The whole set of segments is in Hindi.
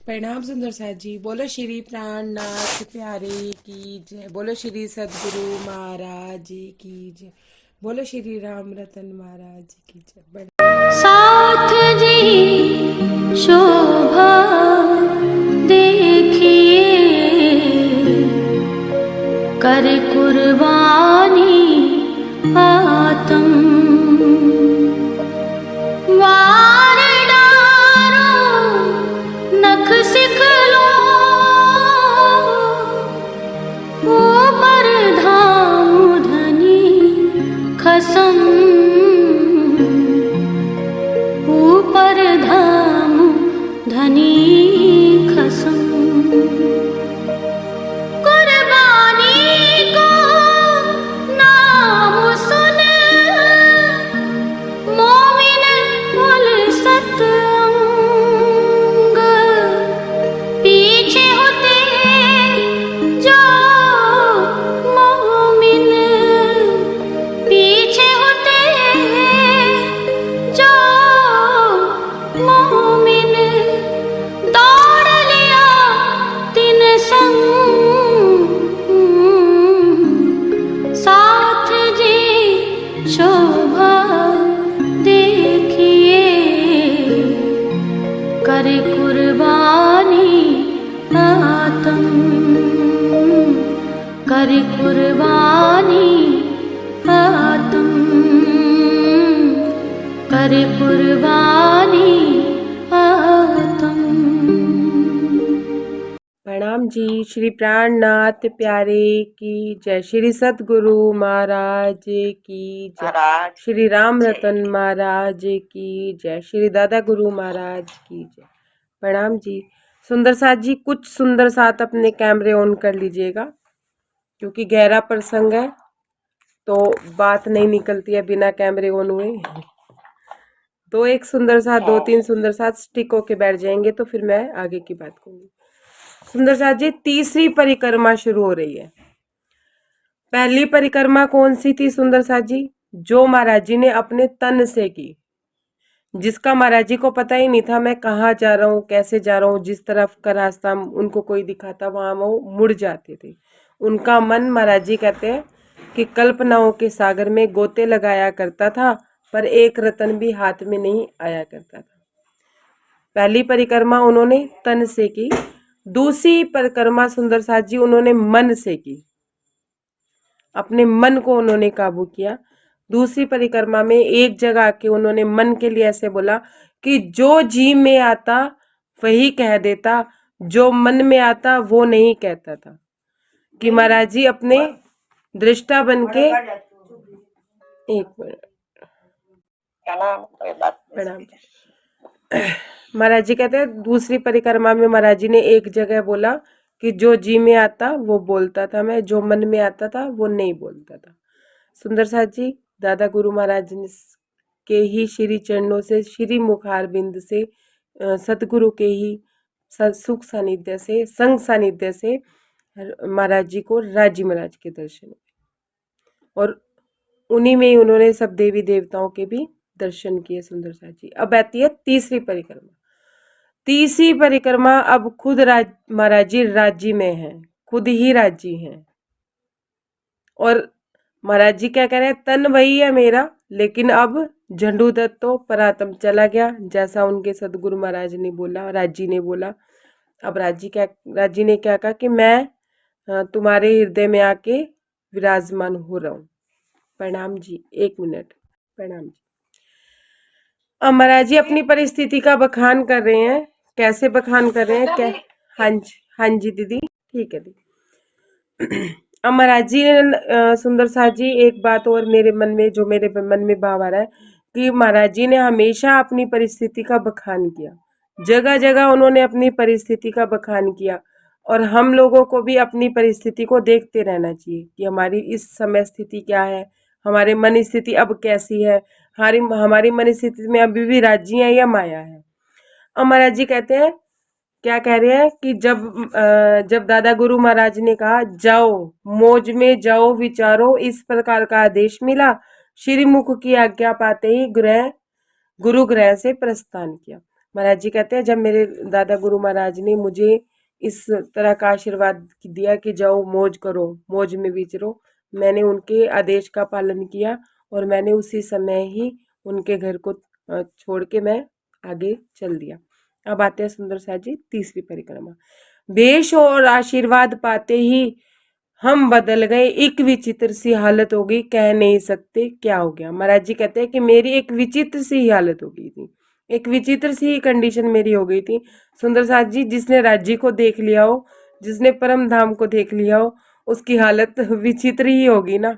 प्रणाम सुंदर साथ जी। बोलो श्री प्राणनाथ प्यारे की जय। बोलो श्री सदगुरु महाराज की जय। बोलो श्री राम रतन महाराज की जय। साथ जी शोभा देखिए, कर कुर्बानी आत्म वार डारो नख सिखलो, ऊपर धाम धनी खसम, ऊपर धाम धनी खसम। कुर्बानी को नाम सुन मोमिन उलसत अंग, पीछे होते जो मोमिन, पीछे होते जो मोमिन, दौड़ लिया तिन संग, साथ जी शोभा देखिए, कर कुर्बानी आत्म, कर कुर्बानी आत्म, कर कुर्बानी आत्म। प्रणाम जी। श्री प्राणनाथ प्यारे की जय। श्री सतगुरु महाराज की जय। श्री राम रतन महाराज की जय। श्री दादा गुरु महाराज की जय। प्रणाम जी। सुंदर साथ जी, कुछ सुंदर साथ अपने कैमरे ऑन कर लीजिएगा, क्योंकि गहरा प्रसंग है तो बात नहीं निकलती है बिना कैमरे ऑन हुए। तो एक सुंदर साथ, दो तीन सुंदर साथ स्टिक होके बैठ जाएंगे तो फिर मैं आगे की बात करूंगी। सुंदर साथ जी, तीसरी परिक्रमा शुरू हो रही है। पहली परिक्रमा कौन सी थी सुंदर साथ जी? जो महाराज जी ने अपने तन से की, जिसका महाराज जी को पता ही नहीं था मैं कहाँ जा रहा हूँ, कैसे जा रहा हूँ। जिस तरफ का रास्ता उनको कोई दिखाता वहां वो मुड़ जाते थे। उनका मन, महाराज जी कहते हैं कि कल्पनाओं के सागर में गोते लगाया करता था, पर एक रतन भी हाथ में नहीं आया करता था। पहली परिक्रमा उन्होंने तन से की। दूसरी परिक्रमा सुंदर साथ जी उन्होंने मन से की, अपने मन को उन्होंने काबू किया। दूसरी परिक्रमा में एक जगह आके उन्होंने मन के लिए ऐसे बोला कि जो जी में आता वही कह देता, जो मन में आता वो नहीं कहता था। कि महाराज जी अपने दृष्टा बन के, एक मिनट, प्रणाम। महाराज जी कहते हैं दूसरी परिक्रमा में महाराज जी ने एक जगह बोला कि जो जी में आता वो बोलता था मैं, जो मन में आता था वो नहीं बोलता था। सुंदर साथ जी, दादा गुरु महाराज के ही श्री चरणों से, श्री मुखार बिंद से, सतगुरु के ही सुख सानिध्य से, संग सानिध्य से महाराज जी को राजी महाराज के दर्शन हुए, और उन्हीं में ही उन्होंने सब देवी देवताओं के भी दर्शन किए। सुंदर साथ जी, अब आती है तीसरी परिक्रमा। तीसरी परिक्रमा अब खुद महाराज जी राज्य में हैं, खुद ही राज्य हैं। और महाराज जी क्या कह रहे हैं? तन वही है मेरा, लेकिन अब झंडू दत्त तो परातम चला गया, जैसा उनके सदगुरु महाराज ने बोला, राजी ने बोला। अब राजी ने क्या कहा कि मैं तुम्हारे हृदय में आके विराजमान हो रहा हूँ। प्रणाम जी, एक मिनट, प्रणाम जी। अब महाराज जी अपनी परिस्थिति का बखान कर रहे हैं। कैसे बखान कर रहे हैं? क्या? हाँ जी दीदी, ठीक है दीदी। अब महाराज जी ने, सुंदर साथ जी, एक बात और मेरे मन में भाव आ रहा है कि महाराज जी ने हमेशा अपनी परिस्थिति का बखान किया, जगह जगह उन्होंने अपनी परिस्थिति का बखान किया। और हम लोगों को भी अपनी परिस्थिति को देखते रहना चाहिए कि हमारी इस समय स्थिति क्या है, हमारे मन स्थिति अब कैसी है, हमारी मन स्थिति में अभी भी राज्य है या माया है। अब महाराज जी कहते हैं, क्या कह रहे हैं कि जब दादा गुरु महाराज ने कहा जाओ मौज में जाओ विचारो, इस प्रकार का आदेश मिला, श्रीमुख की आज्ञा पाते ही गुरु ग्रह से प्रस्थान किया। महाराज जी कहते हैं, जब मेरे दादा गुरु महाराज ने मुझे इस तरह का आशीर्वाद दिया कि जाओ मौज करो, मौज में विचरो, मैंने उनके आदेश का पालन किया और मैंने उसी समय ही उनके घर को छोड़ के मैं आगे चल दिया। अब आते हैं सुंदर साथ जी तीसरी परिक्रमा। भेष और आशीर्वाद पाते ही हम बदल गए, एक विचित्र सी हालत हो गई, कह नहीं सकते क्या हो गया। महाराज जी कहते हैं कि मेरी एक विचित्र सी हालत हो गई थी, एक विचित्र सी कंडीशन मेरी हो गई थी सुंदर साथ जी। जिसने राज्य को देख लिया हो, जिसने परम धाम को देख लिया हो, उसकी हालत विचित्र ही होगी ना।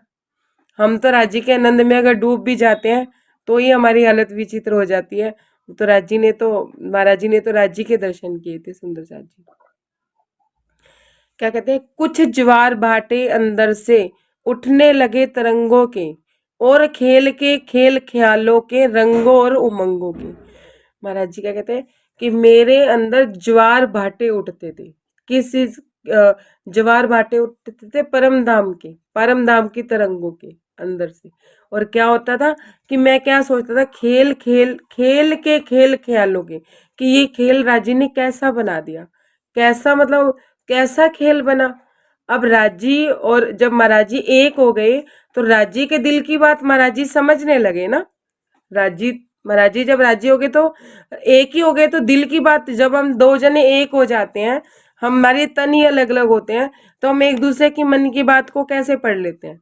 हम तो राज्य के आनंद में अगर डूब भी जाते हैं तो ही हमारी हालत विचित्र हो जाती है। तो राज्य ने तो महाराज जी ने तो राज्य के दर्शन किए थे सुंदर साथ जी। क्या कहते हैं, कुछ ज्वार भाटे अंदर से उठने लगे तरंगों के, और खेल के खेल ख्यालों के रंगों और उमंगों के। महाराज जी क्या कहते हैं कि मेरे अंदर ज्वार भाटे उठते थे। किस चीज ज्वार भाटे उठते थे? परम धाम की तरंगों के अंदर से। और क्या होता था कि मैं क्या सोचता था, खेल खेल खेल के खेल ख्यालों के, कि ये खेल राजी ने कैसा बना दिया, कैसा मतलब कैसा खेल बना। अब राजी और जब महाराज जी एक हो गए तो राजी के दिल की बात महाराज जी समझने लगे ना। राजी महाराज जी जब राजी हो गए तो एक ही हो गए, तो दिल की बात, जब हम दो जने एक हो जाते हैं, हमारे तन ही अलग अलग होते हैं, तो हम एक दूसरे की मन की बात को कैसे पढ़ लेते हैं।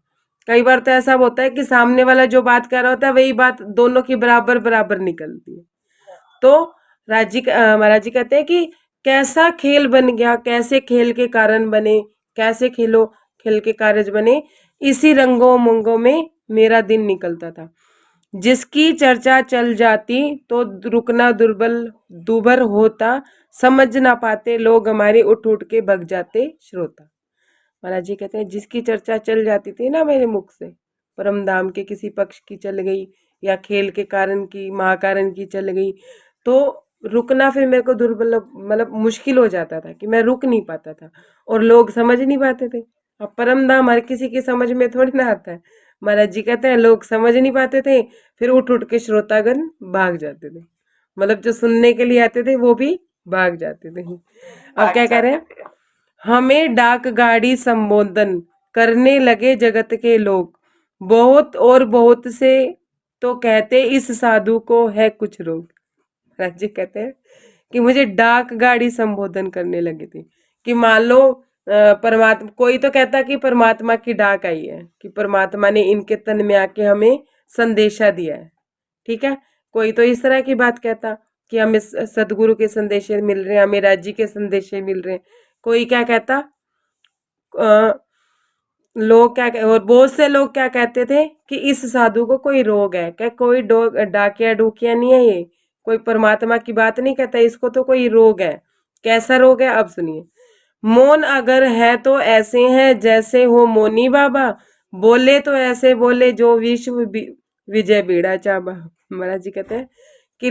कई बार तो ऐसा होता है कि सामने वाला जो बात कह रहा होता है वही बात दोनों की बराबर बराबर निकलती है। तो महाराज जी कहते हैं कि कैसा खेल बन गया, कैसे खेल के कारण बने, कैसे खेल के कारज बने, इसी रंगों उमंगों में मेरा दिन निकलता था। जिसकी चर्चा चल जाती तो रुकना दुभर होता, समझ ना पाते लोग हमारे, उठ उठ के भग जाते श्रोता। महाराज जी कहते हैं जिसकी चर्चा चल जाती थी ना मेरे मुख से, परम धाम के किसी पक्ष की चल गई या खेल के कारण की, महाकारण की चल गई, तो रुकना फिर मेरे को दुर्बल मतलब मुश्किल हो जाता था कि मैं रुक नहीं पाता था और लोग समझ नहीं पाते थे। अब परम धाम हर किसी की समझ में थोड़ी ना आता है। महाराज जी कहते हैं लोग समझ नहीं पाते थे, फिर उठ उठ के श्रोतागण भाग जाते थे, मतलब जो सुनने के लिए आते थे वो भी भाग जाते थे। अब क्या कह रहे हैं, हमें डाक गाड़ी संबोधन करने लगे जगत के लोग, बहुत और बहुत से तो कहते इस साधु को है कुछ रोग। राज्य कहते हैं कि मुझे डाक गाड़ी संबोधन करने लगे थे, कि मान लो परमात्मा, कोई तो कहता कि परमात्मा की डाक आई है, कि परमात्मा ने इनके तन में आके हमें संदेशा दिया है, ठीक है। कोई तो इस तरह की बात कहता कि हमें सदगुरु के संदेशे मिल रहे हैं, हमें राज्य के संदेशे मिल रहे हैं। कोई क्या कहता, लोग क्या और बहुत से लोग क्या कहते थे कि इस साधु को कोई रोग है, क्या कोई डाकिया डूकिया नहीं है, ये कोई परमात्मा की बात नहीं कहता, इसको तो कोई रोग है। कैसा रोग है अब सुनिए, मौन अगर है तो ऐसे हैं जैसे हो मोनी बाबा, बोले तो ऐसे बोले जो विश्व विजय बीड़ा चाबा। महाराज जी कहते हैं कि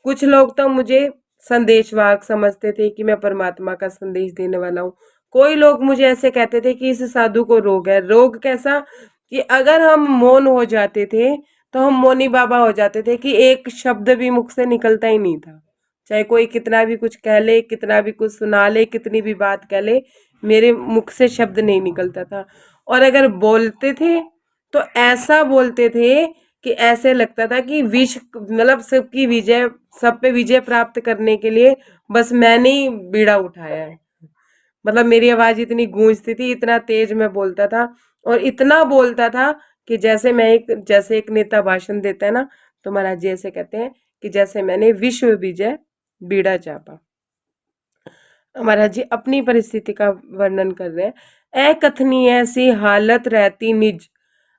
कुछ लोग तो मुझे संदेशवाहक समझते थे कि मैं परमात्मा का संदेश देने वाला हूँ। कोई लोग मुझे ऐसे कहते थे कि इस साधु को रोग है। रोग कैसा, कि अगर हम मौन हो जाते थे तो हम मौनी बाबा हो जाते थे, कि एक शब्द भी मुख से निकलता ही नहीं था, चाहे कोई कितना भी कुछ कह ले, कितना भी कुछ सुना ले, कितनी भी बात कह ले, मेरे मुख से शब्द नहीं निकलता था। और अगर बोलते थे तो ऐसा बोलते थे कि ऐसे लगता था कि विश्व मतलब सबकी विजय, सब पे विजय प्राप्त करने के लिए बस मैंने ही बीड़ा उठाया है। मतलब मेरी आवाज इतनी गूंजती थी, इतना तेज मैं बोलता था, और इतना बोलता था कि जैसे एक नेता भाषण देता है ना, तो महाराज जी ऐसे कहते हैं कि जैसे मैंने विश्व विजय बीड़ा चापा। महाराज जी अपनी परिस्थिति का वर्णन कर रहे हैं। अकथनीय ऐसी हालत रहती निज,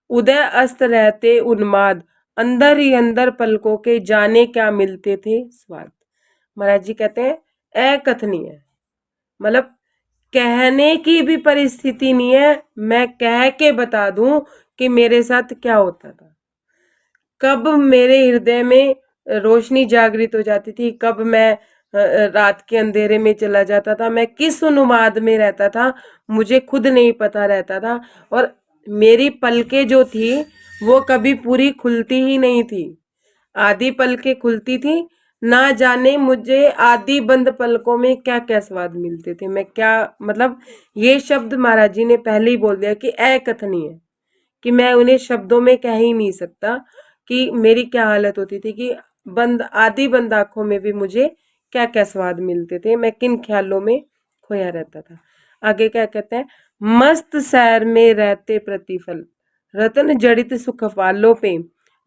उदय अस्त रहते उन्माद, अंदर ही अंदर पलकों के जाने क्या मिलते थे स्वाद। महाराज जी कहते हैं अकथनीय, मतलब कहने की भी परिस्थिति नहीं है, मैं कह के बता दूं कि मेरे साथ क्या होता था। कब मेरे हृदय में रोशनी जागृत हो जाती थी, कब मैं रात के अंधेरे में चला जाता था, मैं किस उन्माद में रहता था मुझे खुद नहीं पता रहता था। और मेरी पलकें जो थी वो कभी पूरी खुलती ही नहीं थी। आधी पलकें खुलती थी, ना जाने मुझे आधी बंद पलकों में क्या क्या स्वाद मिलते थे। मैं क्या मतलब ये शब्द महाराज जी ने पहले ही बोल दिया कि अकथनीय है, कि मैं उन्हें शब्दों में कह ही नहीं सकता कि मेरी क्या हालत होती थी कि आधी बंद आंखों में भी मुझे क्या क्या स्वाद मिलते थे, मैं किन ख्यालों में खोया रहता था। आगे क्या कहते हैं, मस्त सैर में रहते प्रतिफल, रतन जड़ित सुख पालो पे,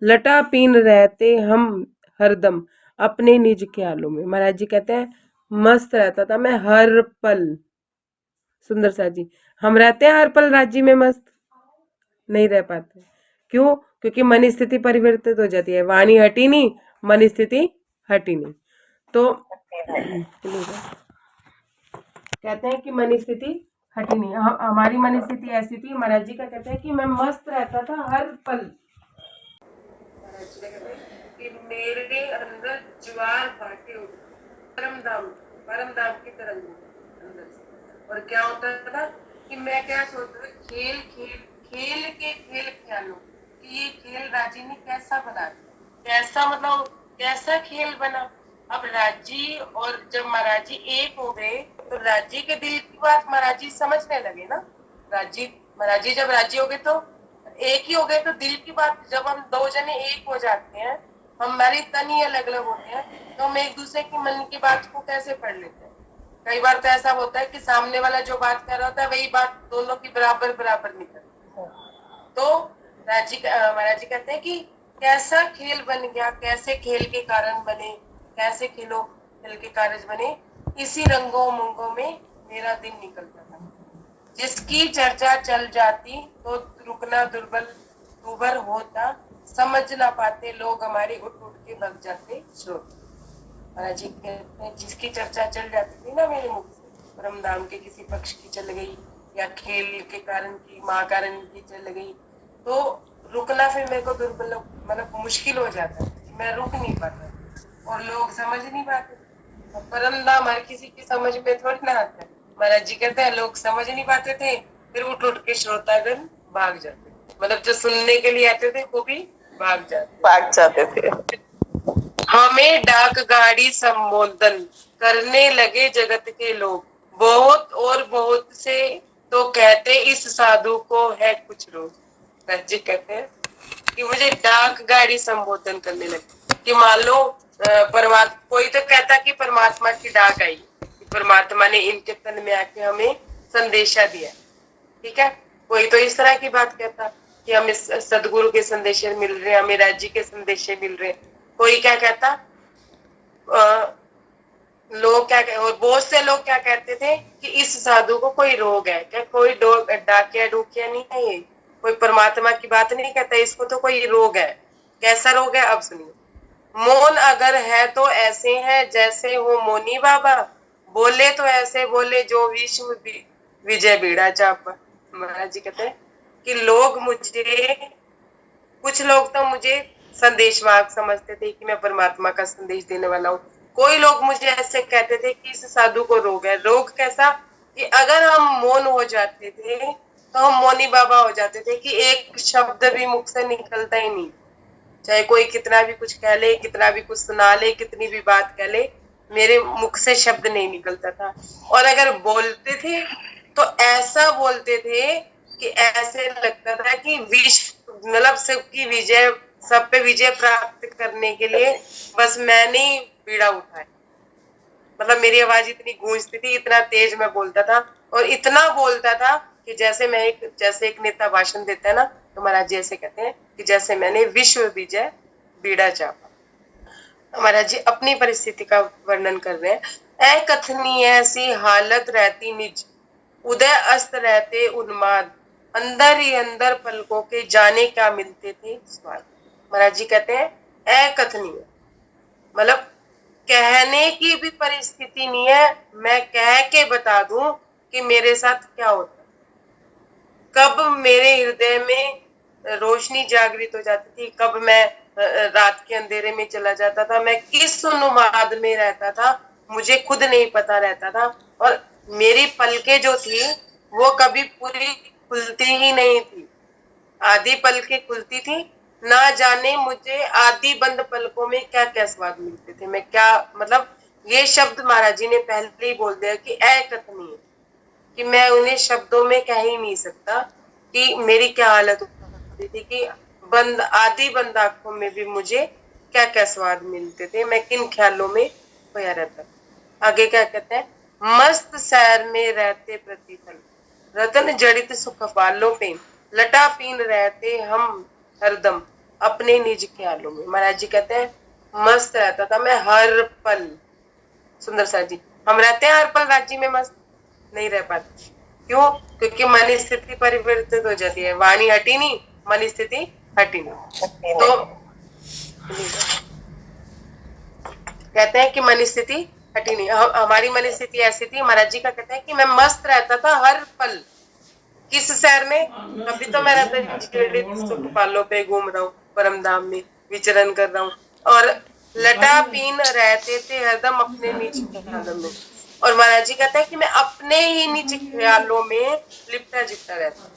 लटा पीन रहते हम हरदम अपने निज ख्यालों में। महाराज जी कहते हैं मस्त रहता था मैं हर पल। सुंदर सा जी, हम रहते हैं हर पल राज्य में मस्त? नहीं रह पाते। क्यों? क्योंकि मन स्थिति परिवर्तित हो जाती है, वाणी हटी नहीं, मन स्थिति हटी नहीं। तो कहते हैं कि मन स्थिति हटी नहीं, हमारी मन स्थिति ऐसी थी। महाराज जी का कहते हैं कि मैं मस्त रहता था हर पल। महाराज जी कहते हैं कि मेरे अंदर ज्वार भाटे उठे, परम धाम की तरंग अंदर से। और क्या होता था कि मैं क्या सोचता था, खेल खेल खेल के खेल ख्यालों कि ये खेल राजी ने कैसा बना दिया, कैसा मतलब कैसा खेल बना। अब राजी और जब महाराज जी एक हो गए तो राजी के दिल की बात महाराज जी समझने लगे ना। महाराज जी जब राजी हो गए तो एक ही हो गए, तो दिल की बात जब हम दो जने एक हो जाते हैं, हमारे तन ही अलग अलग होते हैं, तो हम एक दूसरे की मन की बात को कैसे पढ़ लेते हैं। कई बार तो ऐसा होता है कि सामने वाला जो बात कर रहा होता है वही बात दोनों की बराबर बराबर निकलती है। तो महाराज जी कहते हैं कि कैसा खेल बन गया, कैसे खेल के कारण बने, कैसे खेल के कारज बने, इसी रंगों उमंगों में मेरा दिन निकलता था। जिसकी चर्चा चल जाती तो रुकना दुर्बर होता, समझ ना पाते लोग हमारे उठ उठ के भग जाते श्रोता। महाराज जी कहते हैं जिसकी चर्चा चल जाती थी ना मेरे मुख से, परमधाम के किसी पक्ष की चल गई या खेल के कारण की महाकारण की चल गई, तो रुकना फिर मेरे को दुर्बल मतलब मुश्किल हो जाता है, मैं रुक नहीं पाता और लोग समझ नहीं पाते। परमधाम हर किसी की समझ में थोड़ी ना आता है। महाराज जी कहते हैं लोग समझ नहीं पाते थे, फिर उठ उठ के श्रोतागण भाग जाते, मतलब जो सुनने के लिए आते थे वो भी भाग जाते थे। हमें डाक गाड़ी संबोधन करने लगे जगत के लोग, बहुत और बहुत से तो कहते इस साधु को है कुछ रोग। जी कहते हैं कि मुझे डाक गाड़ी संबोधन करने लगे कि मान लो परमात्मा, कोई तो कहता कि परमात्मा की डाक आई, कि परमात्मा ने इनके तन में आके हमें संदेशा दिया, ठीक है। कोई तो इस तरह की बात कहता कि हमें सदगुरु के संदेशे मिल रहे, हमें राज्य के संदेशे मिल रहे। कोई क्या कहता, लोग क्या और बहुत से लोग क्या कहते थे कि इस साधु को कोई रोग है क्या, कोई डाकिया डूकिया नहीं है, ये कोई परमात्मा की बात नहीं कहता, इसको तो कोई रोग है। कैसा रोग है अब सुनिए, मौन अगर है तो ऐसे है जैसे हो मोनी बाबा, बोले तो ऐसे बोले जो विश्व विजय बीड़ा चापा। महाराज जी कहते हैं कि कुछ लोग तो मुझे संदेशवाहक समझते थे कि मैं परमात्मा का संदेश देने वाला हूँ। कोई लोग मुझे ऐसे कहते थे कि इस साधु को रोग है। रोग कैसा कि अगर हम मौन हो जाते थे तो हम मौनी बाबा हो जाते थे कि एक शब्द भी मुख से निकलता ही नहीं, चाहे कोई कितना भी कुछ कह ले, कितना भी कुछ सुना ले, कितनी भी बात कह ले, मेरे मुख से शब्द नहीं निकलता था। और अगर बोलते थे तो ऐसा बोलते थे कि ऐसे लगता था कि विश्व मतलब सबकी विजय, सब पे विजय प्राप्त करने के लिए बस मैंने ही बीड़ा उठाया। मतलब मेरी आवाज इतनी गूंजती थी, इतना तेज मैं बोलता था और इतना बोलता था कि जैसे एक नेता भाषण देता है ना, तो महाराज जी ऐसे कहते हैं कि जैसे मैंने विश्व विजय बीड़ा चापा। महाराज जी अपनी परिस्थिति का वर्णन कर रहे हैं। अकथनीय ऐसी हालत रहती निज, उदय अस्त रहते उन्माद, अंदर ही अंदर पलकों के जाने क्या मिलते थे स्वाद। महाराज जी कहते हैं अकथनीय मतलब कहने की भी परिस्थिति नहीं है, मैं कह के बता दूं कि मेरे साथ क्या होता, कब मेरे हृदय में रोशनी जागृत हो जाती थी, कब मैं रात के अंधेरे में चला जाता था, मैं किस उन्माद में रहता था मुझे खुद नहीं पता रहता था। और मेरी पलकें जो थी वो कभी पूरी खुलती ही नहीं थी, आधी पलकें खुलती थी, ना जाने मुझे आदि बंद पलकों में क्या क्या स्वाद मिलते थे। मैं क्या मतलब ये शब्द महाराज जी ने पहले ही बोल दिया कि अकथनीय, कि मैं उन्हें शब्दों में कह ही नहीं सकता कि मेरी क्या हालत होती थी कि बंद आदि बंद आंखों में भी मुझे क्या क्या स्वाद मिलते थे, मैं किन ख्यालों में खोया रहता था। आगे क्या कहते हैं, मस्त सैर में रहते प्रतिफल, रतन जड़ित सुख पालो पे, लटा पीन रहते हम हरदम अपने निज ख्यालों में। महाराज जी कहते हैं मस्त रहता था मैं हर पल। सुंदर सा जी, हम रहते हैं हर पल राज्य में मस्त? नहीं रह पाते। क्यों? क्योंकि मन स्थिति परिवर्तित हो जाती है, वाणी हटी नहीं, मन स्थिति हटी नहीं। तो कहते हैं कि मन स्थिति हटी नहीं, हमारी मन स्थिति ऐसी थी। महाराज जी का कहते हैं कि मैं मस्त रहता था हर पल। किस शहर में? अभी तो मैं सुख पालों पे घूम रहा हूँ, परम धाम में विचरण कर रहा हूँ, और लटा पीन रहते थे हरदम अपने निज ख्यालों में। और महाराज जी कहते हैं कि मैं अपने ही निज ख्यालों में लिपटा जिपटा रहता,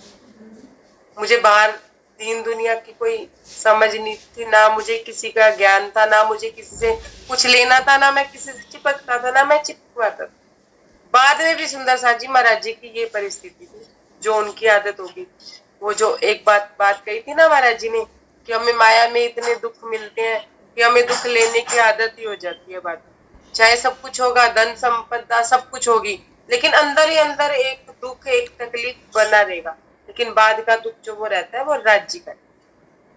मुझे बाहर दीन दुनिया की कोई समझ नहीं थी, ना मुझे किसी का ज्ञान था, ना मुझे किसी से कुछ लेना था, ना मैं किसी से चिपकता था, ना मैं चिपकता था। बाद में भी सुंदर सा जी महाराज जी की ये परिस्थिति थी, जो उनकी आदत होगी। वो जो एक बात कही थी ना महाराज जी ने कि हमें माया में इतने दुख मिलते हैं कि हमें दुख लेने की आदत ही हो जाती है। बात चाहे सब कुछ होगा, धन संपदा सब कुछ होगी, लेकिन अंदर ही अंदर एक दुख, एक तकलीफ बना रहेगा। लेकिन बाद का दुख जो वो रहता है वो राज्य का।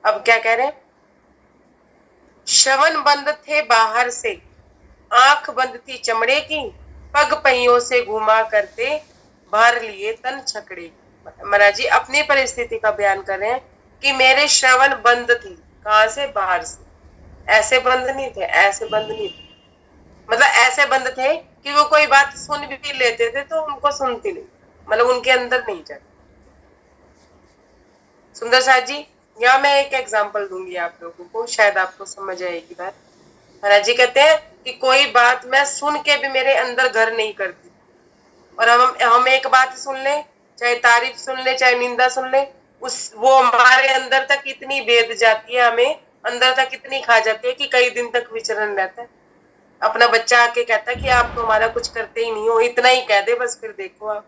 अब क्या कह रहे हैं, श्रवण बंद थे बाहर से, आंख बंद थी चमड़े की, पग पहियों से घुमा करते भर लिए तन छकड़े। महाराज जी अपनी परिस्थिति का बयान कर रहे हैं कि मेरे श्रवण बंद थी, कहां से? बाहर से। ऐसे बंद नहीं थे, ऐसे बंद नहीं थे, मतलब ऐसे बंद थे कि वो कोई बात सुन भी लेते थे तो उनको सुनती नहीं, मतलब उनके अंदर नहीं जाती। सुंदर साथ जी, यहाँ मैं एक एग्जांपल दूंगी आप लोगों को, शायद आपको समझ आएगी बात। महाराज जी कहते हैं कि कोई बात मैं सुन के भी मेरे अंदर घर नहीं करती, और हम एक बात सुन ले, चाहे तारीफ सुन ले, चाहे निंदा सुन ले, वो हमारे अंदर तक इतनी भेद जाती है, हमें अंदर तक इतनी खा जाती है कि कई दिन तक विचरण रहता है। अपना बच्चा आके कहता है कि आप तो हमारा कुछ करते ही नहीं हो, इतना ही कह दे बस, फिर देखो आप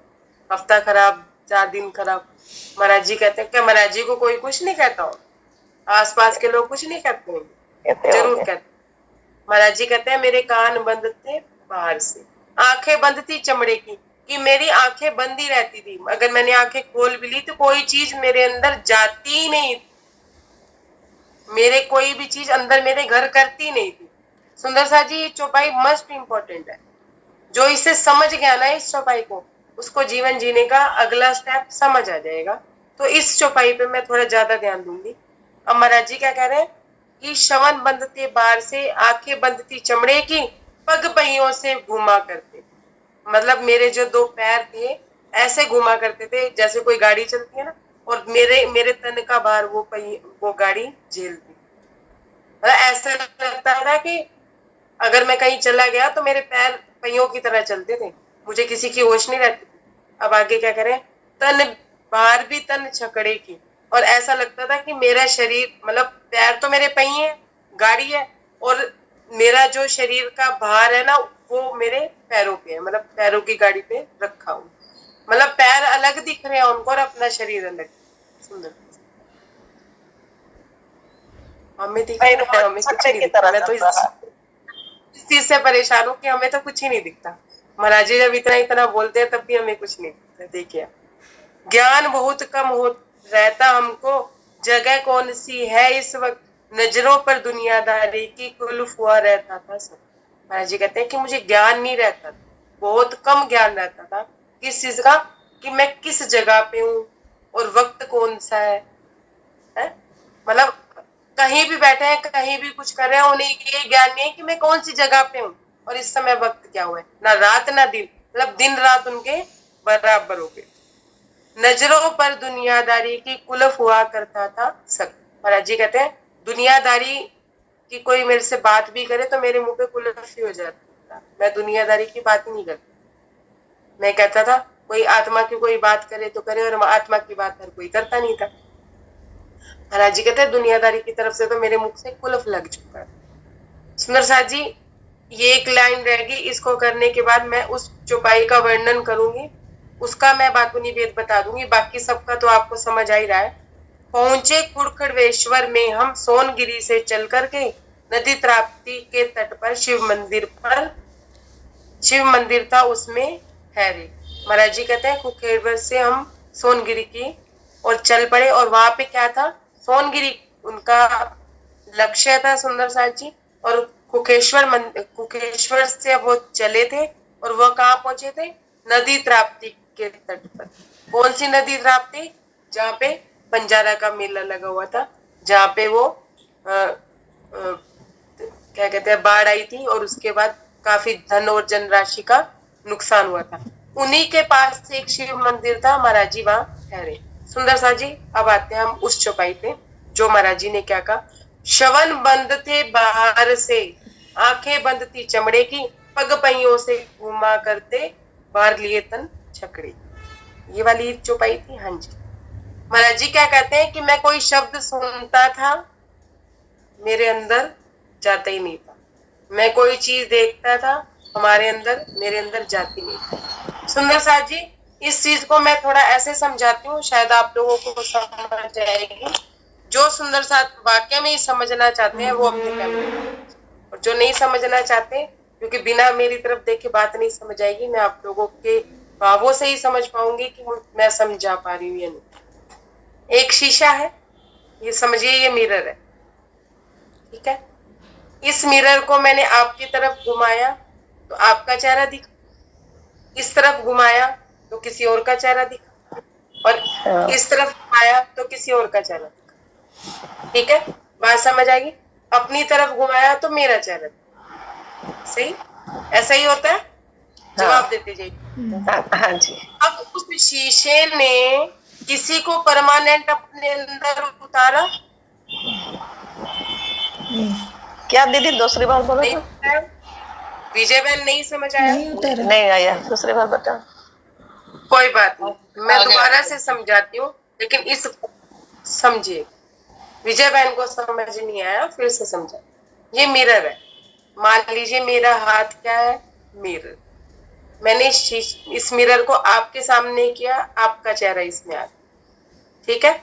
हफ्ता खराब, 4 दिन खराब। महाराज जी कहते हैं क्या महाराज जी को कोई कुछ नहीं कहता हो? आसपास के लोग कुछ नहीं कहते होंगे? जरूर कहते। महाराज जी कहते हैं मेरे कान बंद थे बाहर से, आंखें बंद थी चमड़े की, कि मेरी आंखें बंद ही रहती थी, अगर मैंने आंखें खोल भी ली तो कोई चीज मेरे अंदर जाती ही नहीं, मेरे कोई भी चीज अंदर मेरे घर करती नहीं थी। सुंदर सा जी ये चौपाई मस्ट इंपॉर्टेंट है। जो इसे समझ गया ना इस चौपाई को, उसको जीवन जीने का अगला स्टेप समझ आ जाएगा। तो इस चौपाई पे मैं थोड़ा ज्यादा ध्यान दूंगी। अब महाराज जी क्या कह रहे हैं कि श्रवण बंद थे बाहर से, आंखें बंद थी चमड़े की, पग पहियों से घुमा करते, मतलब मेरे जो 2 पैर थे ऐसे घुमा करते थे जैसे कोई गाड़ी चलती है ना, और मेरे मेरे तन का भार वो गाड़ी झेलती, मतलब ऐसा लगता था कि अगर मैं कहीं चला गया तो मेरे पैर पहियों की तरह चलते थे, मुझे किसी की होश नहीं रहती। अब आगे क्या करें, तन बाहर भी तन छकड़े की, और ऐसा लगता था कि मेरा शरीर, मतलब पैर तो मेरे पहिए हैं, गाड़ी है, और मेरा जो शरीर का भार है ना वो मेरे पैरों पे है, मतलब पैरों की गाड़ी पे रखा हूं, मतलब पैर अलग दिख रहे हैं उनको और अपना शरीर अलग। सुंदर, हमें दिख रहा है, हमें कुछ नहीं दिखता। मैं तो इस चीज से परेशान हूँ कि हमें तो कुछ ही नहीं दिखता। महाराज जी जब इतना इतना बोलते हैं तब भी हमें कुछ नहीं दिखता। देखिए ज्ञान बहुत कम हो रहता हमको, जगह कौन सी है इस वक्त, नजरों पर दुनियादारी की कुल्फ हुआ रहता था सब। महाराज जी कहते हैं कि मुझे ज्ञान नहीं रहता था, बहुत कम ज्ञान रहता था। किस चीज का? कि मैं किस जगह पे हूँ और वक्त कौन सा है? मतलब कहीं भी बैठे हैं, कहीं भी कुछ कर रहे हैं, उन्हें ये ज्ञान नहीं है कि मैं कौन सी जगह पे हूँ और इस समय वक्त क्या हुआ है, ना रात ना दिन, मतलब दिन रात उनके बराबर हो गए। नजरों पर दुनियादारी की कुलफ हुआ करता था सब। महाराज जी कहते हैं दुनियादारी की कोई मेरे से बात भी करे तो मेरे मुंह पे कुलफ ही हो जाता था, मैं दुनियादारी की बात ही नहीं करती। मैं कहता था कोई आत्मा की कोई बात करे तो करे, और आत्मा की बात हर कोई करता नहीं था। महाराज जी कहते हैं दुनियादारी की तरफ से तो मेरे मुख से कुलफ लग चुका है। सुंदर साथ जी, ये एक लाइन रहेगी, इसको करने के बाद मैं उस चौपाई का वर्णन करूंगी, उसका मैं बाकुनी भेद बता दूंगी, बाकी सबका तो आपको समझ आ ही रहा है। पहुंचे कुड़खड़वेश्वर में हम सोनगिरी से चल करके नदी ताप्ती के तट पर शिव मंदिर था, उसमें ठहरे। महाराज जी कहते हैं कुखेश्वर से हम सोनगिरी की और चल पड़े, और वहां पे क्या था, सोनगिरी उनका लक्ष्य था सुंदर साथ जी। और कुकेश्वर से वो चले थे और वह कहाँ पहुंचे थे, नदी ताप्ती के तट पर। कौन सी नदी ताप्ती, जहाँ पे बंजारा का मेला लगा हुआ था, जहाँ पे वो क्या कहते हैं, बाढ़ आई थी और उसके बाद काफी धन और जनराशि का नुकसान हुआ था। उन्हीं के पास से एक शिव मंदिर था, महाराज जी वहां ठहरे। सुंदर सा जी, अब आते हैं हम उस चौपाई पे, जो महाराज जी ने क्या कहा। श्रवण बंद थे बाहर से, आंखें बंद थी चमड़े की, पग पहियों से घुमा करते बाहर लिए तन छकड़े। ये वाली चौपाई थी। हाँ जी, महाराज जी क्या कहते हैं कि मैं कोई शब्द सुनता था, मेरे अंदर जाता ही नहीं था। मैं कोई चीज देखता था, हमारे अंदर मेरे अंदर जाती नहीं थी। सुंदर साथ जी, इस चीज को मैं थोड़ा ऐसे समझाती हूँ, शायद आप लोगों को समझ आएगी। जो सुंदर साथ वाक्य में ही समझना चाहते हैं वो अपने कैमरे, और जो नहीं समझना चाहते, क्योंकि बिना मेरी तरफ देखे बात नहीं समझ आएगी, मैं आप लोगों के भावों से ही समझ पाऊंगी कि मैं समझा पा रही हूँ या नहीं। एक शीशा है, ये समझिए, ये मिरर है, ठीक है। इस मिरर को मैंने आपकी तरफ घुमाया तो आपका चेहरा दिखा, इस तरफ घुमाया तो किसी और का चेहरा दिखा, और इस तरफ घुमाया तो किसी और का चेहरा दिखा। ठीक है, बात समझ आएगी। अपनी तरफ घुमाया तो मेरा चेहरा दिखा। सही, ऐसा ही होता है। जवाब देते जाइए। हाँ जी। अब उस शीशे ने किसी को परमानेंट अपने अंदर उतारा? क्या दीदी दूसरी बार बोलो नहीं तो? उतारा। विजय बहन, नहीं समझ आया? नहीं आया, दूसरी बार बता। कोई बात नहीं, मैं दोबारा से समझाती हूँ, लेकिन इस समझिए। विजय बहन को समझ नहीं आया, फिर से समझा। ये मिरर है, मान लीजिए मेरा हाथ क्या है, मिरर। मैंने इस मिरर को आपके सामने किया, आपका चेहरा इसमें आ गया, ठीक है।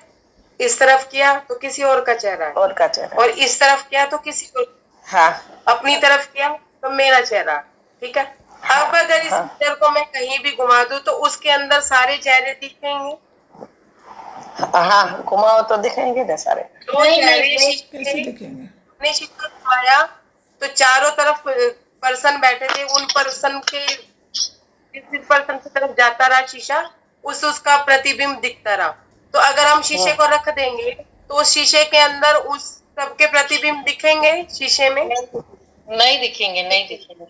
इस तरफ किया तो किसी और का चेहरा है, और का चेहरा, और इस तरफ किया तो किसी और, हाँ, अपनी तरफ किया तो मेरा चेहरा, ठीक है। अब अगर इस मिरर को मैं कहीं भी घुमा दूं तो उसके अंदर सारे चेहरे दिखेंगे? हाँ, घुमाओ तो दिखेंगे ना सारे। दो चेहरे शीशे ने शीशा घुमाया तो चारों तरफ पर्सन बैठे थे, उन पर्सन के जिस पर्सन की तरफ जाता रहा शीशा, उसका प्रतिबिंब दिखता रहा। तो अगर हम शीशे को रख देंगे तो उस शीशे के अंदर उस सबके प्रतिबिंब दिखेंगे शीशे में? नहीं दिखेंगे, नहीं दिखेंगे।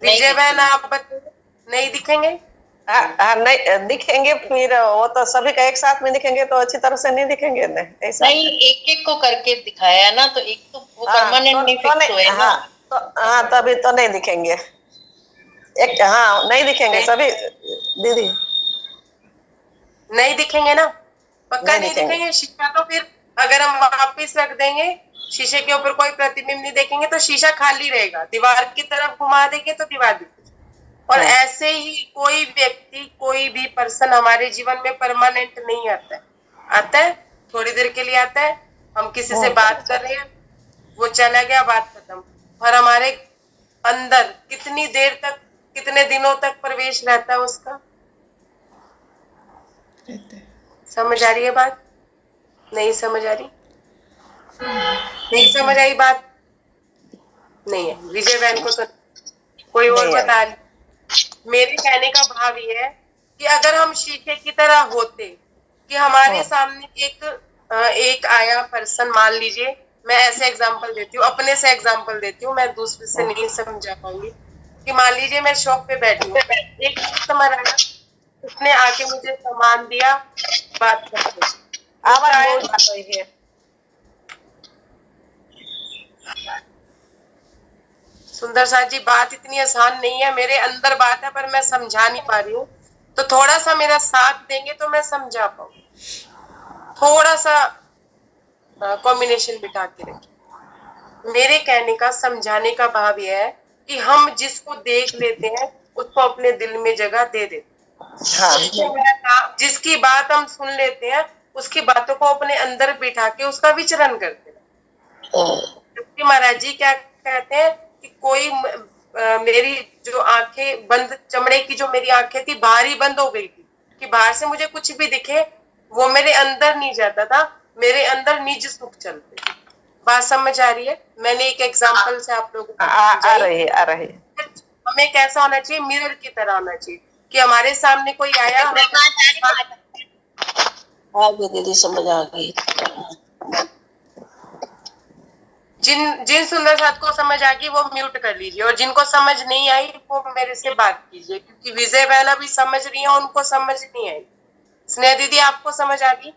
विजय बहन, आप बताइए, नहीं दिखेंगे? हाँ, नहीं दिखेंगे, फिर वो तो सभी का एक साथ में दिखेंगे तो अच्छी तरह से नहीं दिखेंगे ना, ऐसा नहीं, एक एक को करके दिखाया ना, तो एक तो वो परमानेंट नहीं फिक्स हुए ना। हाँ, तभी तो नहीं दिखेंगे। एक, हाँ, नहीं दिखेंगे सभी दीदी, नहीं दिखेंगे ना, पक्का नहीं दिखेंगे। दिखेंगे। शीशा तो फिर अगर हम वापिस रख देंगे, शीशे के ऊपर कोई प्रतिबिंब नहीं देखेंगे तो शीशा खाली रहेगा। दीवार की तरफ घुमा देंगे तो दीवार दिखेगी। और ऐसे ही कोई व्यक्ति, कोई भी पर्सन हमारे जीवन में परमानेंट नहीं आता है। आता है, थोड़ी देर के लिए आता है, हम किसी से बात कर रहे हैं, वो चला गया, बात खत्म। और हमारे अंदर कितनी देर तक, कितने दिनों तक प्रवेश रहता है उसका? समझ आ रही है बात? नहीं समझ आ रही? नहीं समझ आई बात? नहीं है। विजय बहन को तो कोई और बता रही। मेरे कहने का भाव ये है कि अगर हम शीशे की तरह होते, कि हमारे सामने एक आया पर्सन, मान लीजिए, मैं ऐसे एग्जांपल देती हूँ, अपने से एग्जांपल देती हूँ, मैं दूसरे से नहीं समझा पाऊंगी। कि मान लीजिए मैं शॉप पे बैठी हूँ, एक कस्टमर आया, उसने आके मुझे सामान दिया, बात करते आवाज रही है। सुंदर साथ जी, बात इतनी आसान नहीं है, मेरे अंदर बात है पर मैं समझा नहीं पा रही हूँ, तो थोड़ा सा मेरा साथ देंगे तो मैं समझा पाऊँ। थोड़ा सा कॉम्बिनेशन बिठा के रखिए। मेरे कहने का, समझाने का भाव यह है कि हम जिसको देख लेते हैं उसको अपने दिल में जगह दे देते हाँ हैं। जिसकी बात हम सुन लेते हैं उसकी बातों को अपने अंदर बिठा के उसका विचरण करते हैं। जबकि महाराज जी क्या कहते हैं कि कोई मेरी जो आंखें बंद, चमड़े की जो मेरी आंखें थी बाहर ही बंद हो गई थी, कि बाहर से मुझे कुछ भी दिखे वो मेरे अंदर नहीं जाता था, मेरे अंदर निज सुख चलते। बात समझ आ रही है? मैंने एक एग्जांपल से आप लोगों को आ रही है, आ रही है। हमें कैसा होना चाहिए? मिरर की तरह होना चाहिए कि हमारे सामने कोई आया, हाँ दीदी समझ आ गई। जिन जिन सुंदर साथ को समझ आ गई वो म्यूट कर लीजिए, और जिनको समझ नहीं आई वो मेरे से बात कीजिए, क्योंकि विजय बहन अभी समझ रही है, उनको समझ नहीं आई। स्नेहा दीदी आपको समझ आ गई?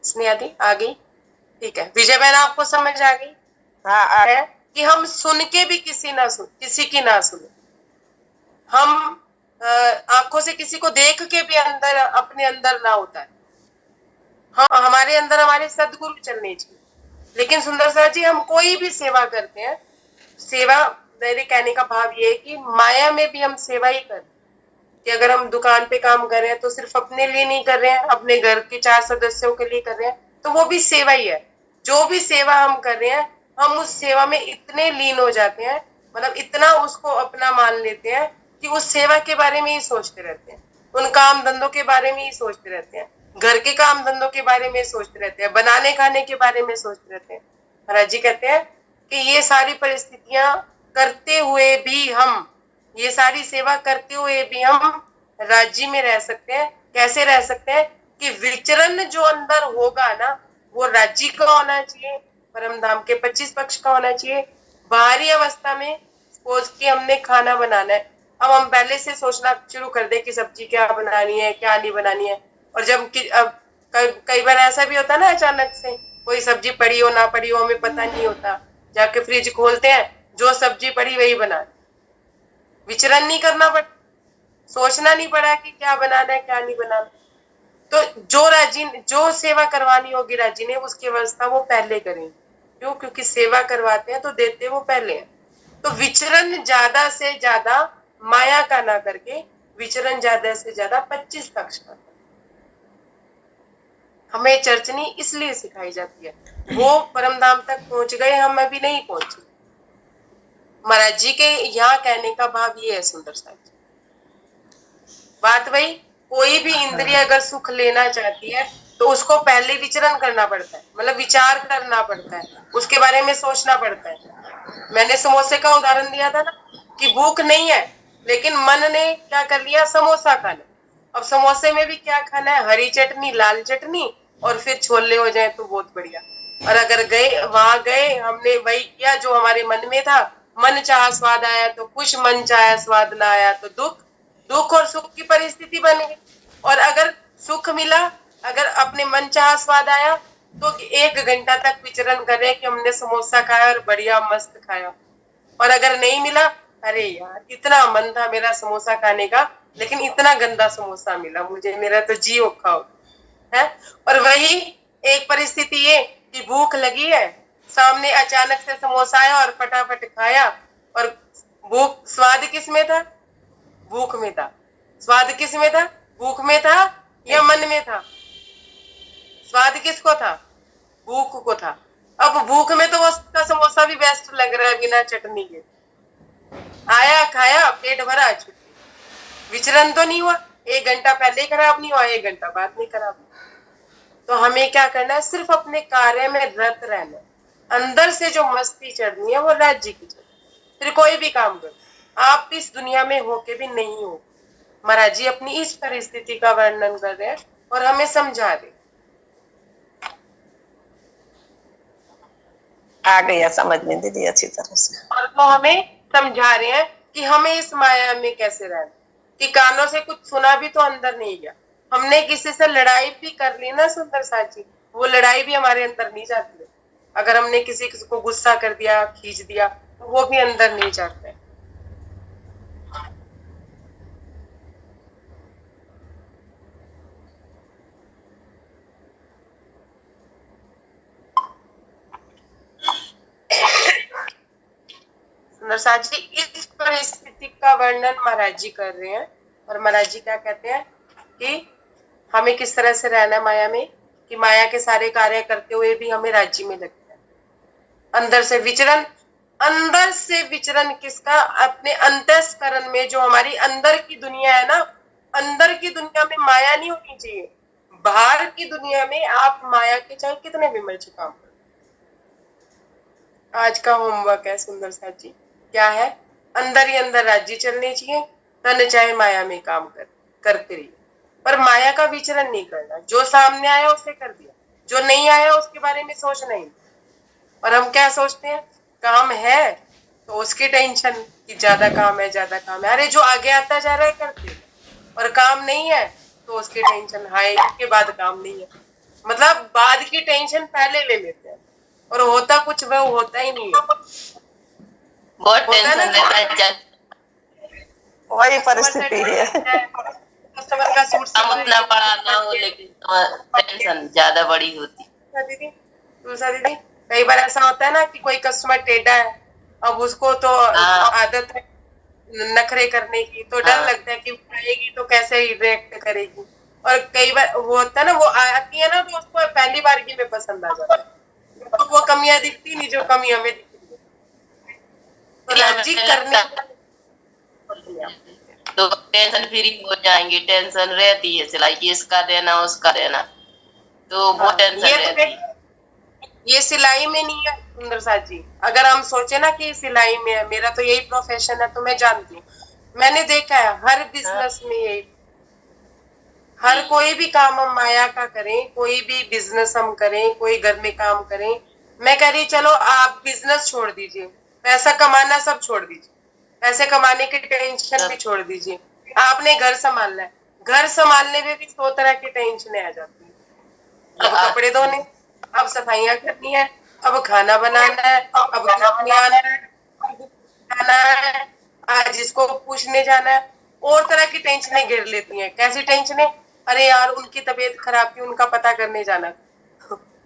स्नेहा दी आ गई? ठीक है। विजय बहन आपको समझ आ गई? हाँ है कि हम सुन के भी किसी की ना सुने, हम आंखों से किसी को देख के भी अंदर अपने अंदर ना होता है। हम हमारे अंदर हमारे सदगुरु चलने चाहिए। लेकिन सुंदर साथ जी, हम कोई भी सेवा करते हैं, सेवा, मेरे कहने का भाव ये है कि माया में भी हम सेवा ही करते हैं। कि अगर हम दुकान पे काम कर रहे हैं तो सिर्फ अपने लिए नहीं कर रहे हैं, अपने घर के 4 सदस्यों के लिए कर रहे हैं, तो वो भी सेवा ही है। जो भी सेवा हम कर रहे हैं, हम उस सेवा में इतने लीन हो जाते हैं, मतलब इतना उसको अपना मान लेते हैं कि उस सेवा के बारे में ही सोचते रहते हैं, उन काम धंधों के बारे में ही सोचते रहते हैं, घर के काम धंधों के बारे में सोचते रहते हैं, बनाने खाने के बारे में सोचते रहते हैं। महाराज जी कहते हैं कि ये सारी परिस्थितियां करते हुए भी हम, ये सारी सेवा करते हुए भी हम राज्य में रह सकते हैं। कैसे रह सकते हैं? कि विचरण जो अंदर होगा ना, वो राज्य का होना चाहिए, परम धाम के 25 पक्ष का होना चाहिए। बाहरी अवस्था में सपोज कि हमने खाना बनाना है, अब हम पहले से सोचना शुरू कर दे कि सब्जी क्या बनानी है, क्या नहीं बनानी है। और जब अब कई बार ऐसा भी होता है ना, अचानक से कोई सब्जी पड़ी हो ना पड़ी हो हमें पता नहीं होता, जाके फ्रिज खोलते हैं, जो सब्जी पड़ी वही बना, विचरण नहीं करना पड़ा, सोचना नहीं पड़ा कि क्या बनाना है क्या नहीं बनाना। तो जो राजी, जो सेवा करवानी होगी राजी ने, उसकी व्यवस्था वो पहले करेंगे। क्यों? क्योंकि सेवा करवाते हैं तो देते वो पहले हैं। तो विचरण ज्यादा से ज्यादा माया का ना करके विचरण ज्यादा से ज्यादा 25 पक्ष का। हमें चर्चनी इसलिए सिखाई जाती है, वो परम धाम तक पहुंच गए, हम अभी नहीं पहुंचे। महाराज जी के यहाँ कहने का भाव ये है सुंदर साहब, बात वही, कोई भी इंद्रिय अगर सुख लेना चाहती है तो उसको पहले विचरण करना पड़ता है, मतलब विचार करना पड़ता है, उसके बारे में सोचना पड़ता है। मैंने समोसे का उदाहरण दिया था ना, कि भूख नहीं है लेकिन मन ने क्या कर लिया, समोसा खाना। अब समोसे में भी क्या खाना है? हरी चटनी, लाल चटनी, और फिर छोले हो जाए तो बहुत बढ़िया। और अगर गए हमने वही किया जो हमारे मन में था, मन चाहा स्वाद आया तो खुश, मन चाहा स्वाद ना आया तो दुख, दुख और सुख की परिस्थिति बन गई। और अगर सुख मिला, अगर अपने मन चाहा स्वाद आया, तो 1 घंटा तक विचरण करे कि हमने समोसा खाया और बढ़िया मस्त खाया। और अगर नहीं मिला, अरे यार इतना मन था मेरा समोसा खाने का, लेकिन इतना गंदा समोसा मिला मुझे, मेरा तो जी औखा हो है। और वही एक परिस्थिति ये कि भूख लगी है, सामने अचानक से समोसा आया और फटाफट खाया, और भूख, स्वाद किस में था? भूख में था। स्वाद किस में था? भूख में था या मन में था? स्वाद किसको था? भूख को था। अब भूख में तो उसका समोसा भी बेस्ट लग रहा है बिना चटनी के, आया खाया पेट भरा छुट्टी, विचरण तो नहीं हुआ। 1 घंटा पहले खराब नहीं हुआ, 1 घंटा बाद में खराब हुआ। तो हमें क्या करना है? सिर्फ अपने कार्य में रत रहना है। अंदर से जो मस्ती चढ़नी है वो राज्य की चढ़नी। फिर कोई भी काम करो, आप इस दुनिया में होके भी नहीं हो। महाराज जी अपनी इस परिस्थिति का वर्णन कर रहे हैं और हमें समझा रहे, आ गया समझ में दीदी अच्छी तरह से। और वो हमें समझा रहे हैं कि हमें इस माया में कैसे रहना, कि कानों से कुछ सुना भी तो अंदर नहीं गया। हमने किसी से लड़ाई भी कर ली ना सुंदर साची, वो लड़ाई भी हमारे अंदर नहीं जाती है। अगर हमने किसी को गुस्सा कर दिया, खींच दिया, तो वो भी अंदर नहीं जाता है। नरसाद जी इस परिस्थिति का वर्णन महाराज जी कर रहे हैं, और महाराज जी क्या कहते हैं कि हमें किस तरह से रहना है माया में, कि माया के सारे कार्य करते हुए भी हमें राज्य में लगता है। अंदर से विचरण, अंदर से विचरण किसका? अपने अंतःकरण में, जो हमारी अंदर की दुनिया है ना, अंदर की दुनिया में माया नहीं होनी चाहिए। बाहर की दुनिया में आप माया के चाहे कितने भी मर्जी काम करो। आज का होमवर्क है सुंदर साथ जी, क्या है? अंदर ही अंदर राज्य चलने चाहिए, तन चाहे माया में काम करते रहिए, पर माया का विचरण नहीं करना। जो सामने आया उसे कर दिया, जो नहीं आया उसके बारे में सोचना ही। और हम क्या सोचते हैं, काम है तो उसकी टेंशन कि ज्यादा काम है, ज्यादा काम है। अरे जो आगे आता जा रहा है करते, और काम नहीं है तो उसकी टेंशन, हाय इसके बाद काम नहीं है, मतलब बाद की टेंशन पहले ले लेते हैं, और होता कुछ वह होता ही नहीं है। बहुत टेंशन रहता है, वही परिस्थिति है। कस्टमर का सूट काम उतना बड़ा ना हो लेकिन टेंशन ज्यादा बड़ी होती। दीदी, दूसरा दीदी, कई बार ऐसा होता है ना कि कोई कस्टमर टेढ़ा है, अब उसको तो आदत है नखरे करने की, तो डर लगता है कि वो आएगी तो कैसे रिएक्ट करेगी। और कई बार वो होता है ना, वो आती है ना तो उसको पहली बार की में पसंद आ जाता है, तो वो कमियां दिखती नहीं जो कमी हमें दिखती है। तो राजी करने तो टेंशन फ्री हो जाएंगे। टेंशन रहती है सिलाई की, इसका देना उसका देना, तो बहुत टेंशन रहती है। ये सिलाई में नहीं है सुंदर साथ जी। अगर हम सोचे ना कि सिलाई में है, मेरा तो यही प्रोफेशन है, तो मैं जानती हूँ, मैंने देखा है हर बिजनेस में यही, हर कोई भी काम हम माया का करें, कोई भी बिजनेस हम करें, कोई घर में काम करें, मैं कह रही चलो आप बिजनेस छोड़ दीजिए, पैसा कमाना सब छोड़ दीजिए, पैसे कमाने की टेंशन भी छोड़ दीजिए, आपने घर संभालना है, घर संभालने में भी 100 तरह की टेंशन आ जाती है। अब कपड़े धोने, अब सफाइयां करनी है, अब खाना बनाना है, अब आना है, खाना है, आज इसको पूछने जाना है, और तरह की टेंशनें घेर लेती हैं। कैसी टेंशनें? अरे यार उनकी तबीयत खराब थी, उनका पता करने जाना,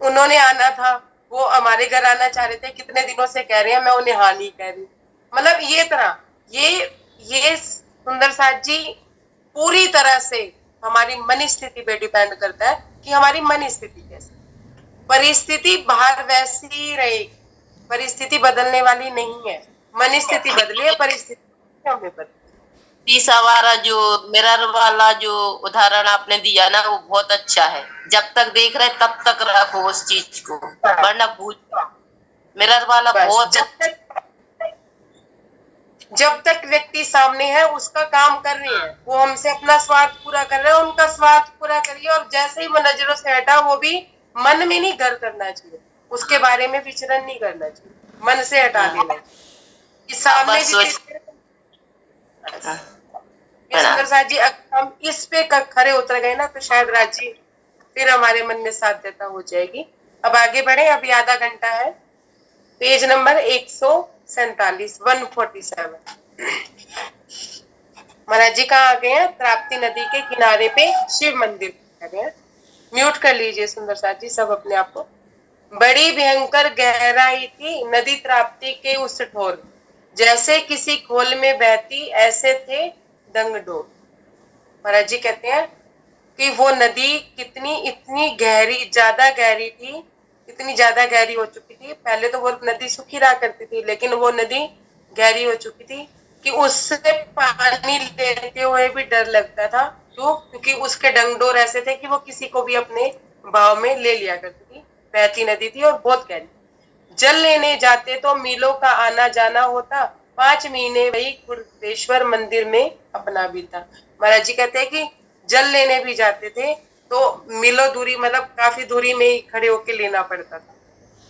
उन्होंने आना था, वो हमारे घर आना चाह रहे थे, कितने दिनों से कह रहे हैं, मैं उन्हें हाँ नहीं कह रही। मतलब ये तरह, ये सुंदर साथ जी पूरी तरह से हमारी मन स्थिति पे डिपेंड करता है कि हमारी मन स्थिति कैसी। परिस्थिति बाहर वैसी ही रहेगी, परिस्थिति बदलने वाली नहीं है। मन स्थिति बदली है, परिस्थिति हमें बदली। तीसरा वाला जो मिरर वाला जो उदाहरण आपने दिया ना, वो बहुत अच्छा है। जब तक देख रहे तब तक रखो उस चीज को, वरना भूल। मिरर वाला बहुत जब तक व्यक्ति सामने है उसका काम कर रहे हैं, वो हमसे अपना स्वार्थ पूरा कर रहे हैं, उनका स्वार्थ पूरा करिए, और जैसे ही वो नजरों से हटा, वो भी मन में नहीं घर करना चाहिए, उसके बारे में विचरण नहीं करना चाहिए, मन से हटा देना चाहिए। सामने सुंदर साथ जी, अगर हम इस पे खरे उतर गए ना, तो शायद राजी फिर हमारे मन में साथ देता हो जाएगी। अब आगे बढ़े, अभी आधा घंटा है। Page number 147, 147। महाराज जी कहाँ आ गए हैं? त्राप्ती नदी के किनारे पे शिव मंदिर आ गए हैं। म्यूट कर लीजिए सुंदर साथ जी सब अपने आप को। बड़ी भयंकर गहराई थी नदी त्राप्ती के उस ठोर, जैसे किसी खोल में बहती, ऐसे थे दंगडोर। महाराज जी कहते हैं कि वो नदी इतनी गहरी, ज्यादा गहरी थी, इतनी ज्यादा गहरी हो चुकी थी। पहले तो वो नदी सूखी रहा करती थी, लेकिन वो नदी गहरी हो चुकी थी कि उससे पानी लेते हुए भी डर लगता था। क्यों? क्योंकि उसके डंगडोर ऐसे थे कि वो किसी को भी अपने भाव में ले लिया करती थी। बहती नदी थी और बहुत गहरी। जल लेने जाते तो मीलों का आना जाना होता, 5 महीने वही गुरुदेश्वर मंदिर में अपना बीता। महाराज जी कहते हैं कि जल लेने भी जाते थे तो मीलों दूरी, मतलब काफी दूरी में ही खड़े होके लेना पड़ता था,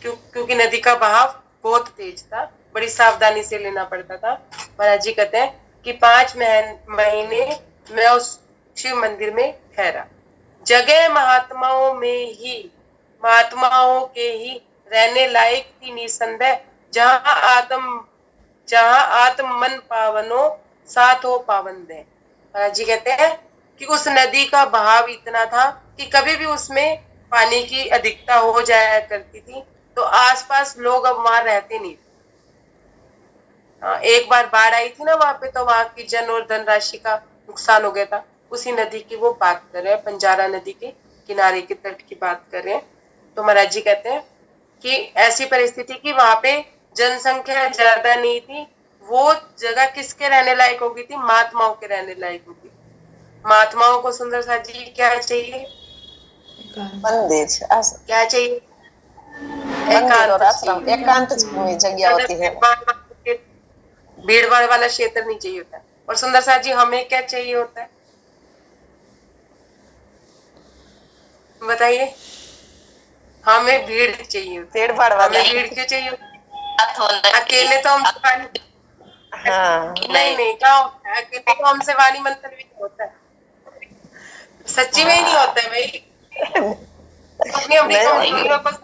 क्योंकि नदी का बहाव बहुत तेज था, बड़ी सावधानी से लेना पड़ता था। महाराज जी कहते हैं कि 5 महीने मैं उस शिव मंदिर में ठहरा। जगह महात्माओं के ही रहने लायक थी निसंदेह, जहां आत्म मन पावनो साथ हो पावन दे। महाराज जी कहते हैं कि उस नदी का बहाव इतना था कि कभी भी उसमें पानी की अधिकता हो जाया करती थी, तो आसपास लोग अब वहां रहते नहीं थे। एक बार बाढ़ आई थी ना वहां पे, तो वहां की जन और धनराशि का नुकसान हो गया था। उसी नदी की वो बात कर रहे हैं, बंजारा नदी के किनारे के तट की बात कर रहे हैं। तो महाराज जी कहते हैं कि ऐसी परिस्थिति की वहां पे जनसंख्या ज्यादा नहीं थी, वो जगह किसके रहने लायक हो गई थी? महात्माओं के रहने लायक हो गई। महात्माओं को सुंदर सा जी क्या चाहिए? मंदिर क्या चाहिए? मंदिर और एकांत आश्रम, चाहिए। एकांत जगह होती है। भीड़ भाड़ वाला क्षेत्र नहीं चाहिए होता है। और सुंदर सा जी हमें क्या चाहिए होता है बताइए? हमें भीड़ चाहिए होती है। भीड़ भाड़ वाला। हमें भीड़ क्यों चाहिए होती बात होना है? अकेले तो हम हाँ नहीं नहीं क्या होता है, अकेले तो हमसे वाणी मंथन भी नहीं होता है। सच्ची में ही नहीं होता है भाई। अपनी अपनी नहीं कंपनी में बस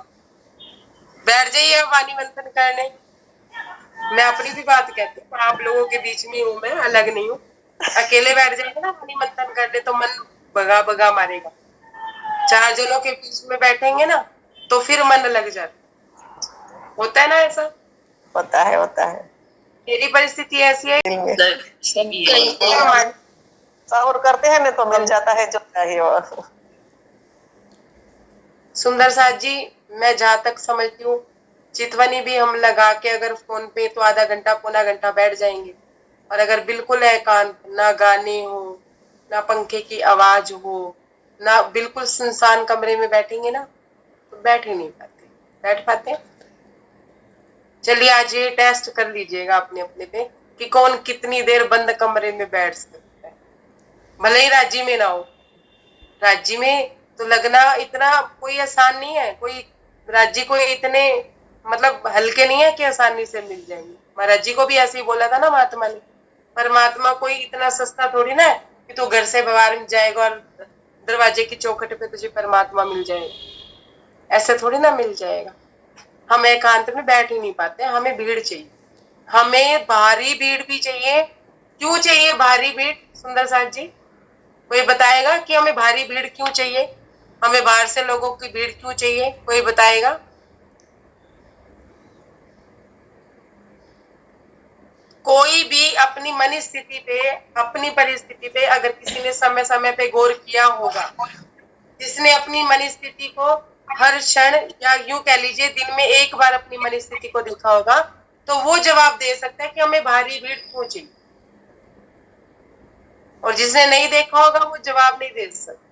बैठ जाइए वाणी मंथन करने। मैं अपनी भी बात कहती हूँ, आप लोगों के बीच में हूँ, मैं अलग नहीं हूँ। अकेले बैठ जाएंगे ना वाणी मंथन करने तो मन भगा भगा मारेगा। 4 जनों के बीच में बैठेंगे ना तो फिर मन लग जाता। होता है ना ऐसा? होता है, होता है। मेरी परिस्थिति ऐसी है दिल में हमारी सब्र करते हैं ना तो मिल जाता है जो चाहिए वो। सुंदर साथ जी, मैं जहां तक समझती हूँ, चितवनी भी हम लगा के अगर फोन पे तो आधा घंटा पौना घंटा बैठ जाएंगे। और अगर बिल्कुल एकांत, ना गाने हो, ना पंखे की आवाज हो, ना बिल्कुल सुनसान कमरे में बैठेंगे ना तो बैठ ही नहीं पाते। बैठ पाते? चलिए आज ये टेस्ट कर लीजिएगा अपने अपने पे कि कौन कितनी देर बंद कमरे में बैठ सकता है, भले ही राज्य में ना हो। राज्य में तो लगना इतना कोई आसान नहीं है। कोई राज्य कोई इतने मतलब हल्के नहीं है कि आसानी से मिल जाएंगे। महाराज जी को भी ऐसे ही बोला था ना महात्मा ने। परमात्मा कोई इतना सस्ता थोड़ी ना है कि तू घर से बाहर जाएगा और दरवाजे की चौखट पे तुझे परमात्मा मिल जाएगा। ऐसे थोड़ी ना मिल जाएगा। हम एकांत में बैठ ही नहीं पाते, हमें भीड़ चाहिए। हमें भारी भीड़ भी चाहिए। क्यों चाहिए भारी भीड़ सुंदर साथ जी? कोई बताएगा कि हमें भारी भीड़ क्यों चाहिए? हमें बाहर से लोगों की भीड़ क्यों चाहिए? कोई बताएगा? कोई भी अपनी मन स्थिति पे, अपनी परिस्थिति पे अगर किसी ने समय समय पे गौर किया होगा, जिसने अपनी मन स्थिति को हर क्षण या यूं कह लीजिए दिन में एक बार अपनी मन स्थिति को देखा होगा, तो वो जवाब दे सकता है कि हमें भारी भीड़ क्यों चाहिए। और जिसने नहीं देखा होगा वो जवाब नहीं दे सकता।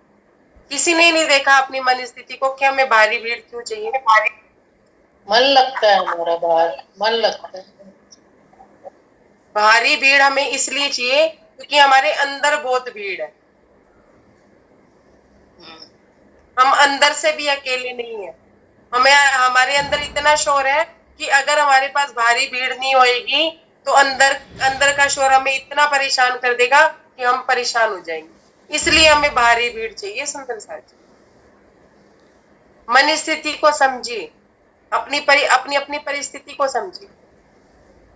किसी ने नहीं देखा अपनी मन स्थिति को कि हमें भारी भीड़ क्यों चाहिए। मन लगता है हमारा बाहर, मन लगता है। भारी भीड़ हमें इसलिए चाहिए क्योंकि हमारे अंदर बहुत भीड़ है। हम अंदर से भी अकेले नहीं है। हमें हमारे अंदर इतना शोर है कि अगर हमारे पास भारी भीड़ नहीं होएगी तो अंदर अंदर का शोर हमें इतना परेशान कर देगा कि हम परेशान हो जाएंगे। इसलिए हमें भारी भीड़ चाहिए। सुंदर साथी, मन स्थिति को समझिए, अपनी अपनी परिस्थिति को समझिए।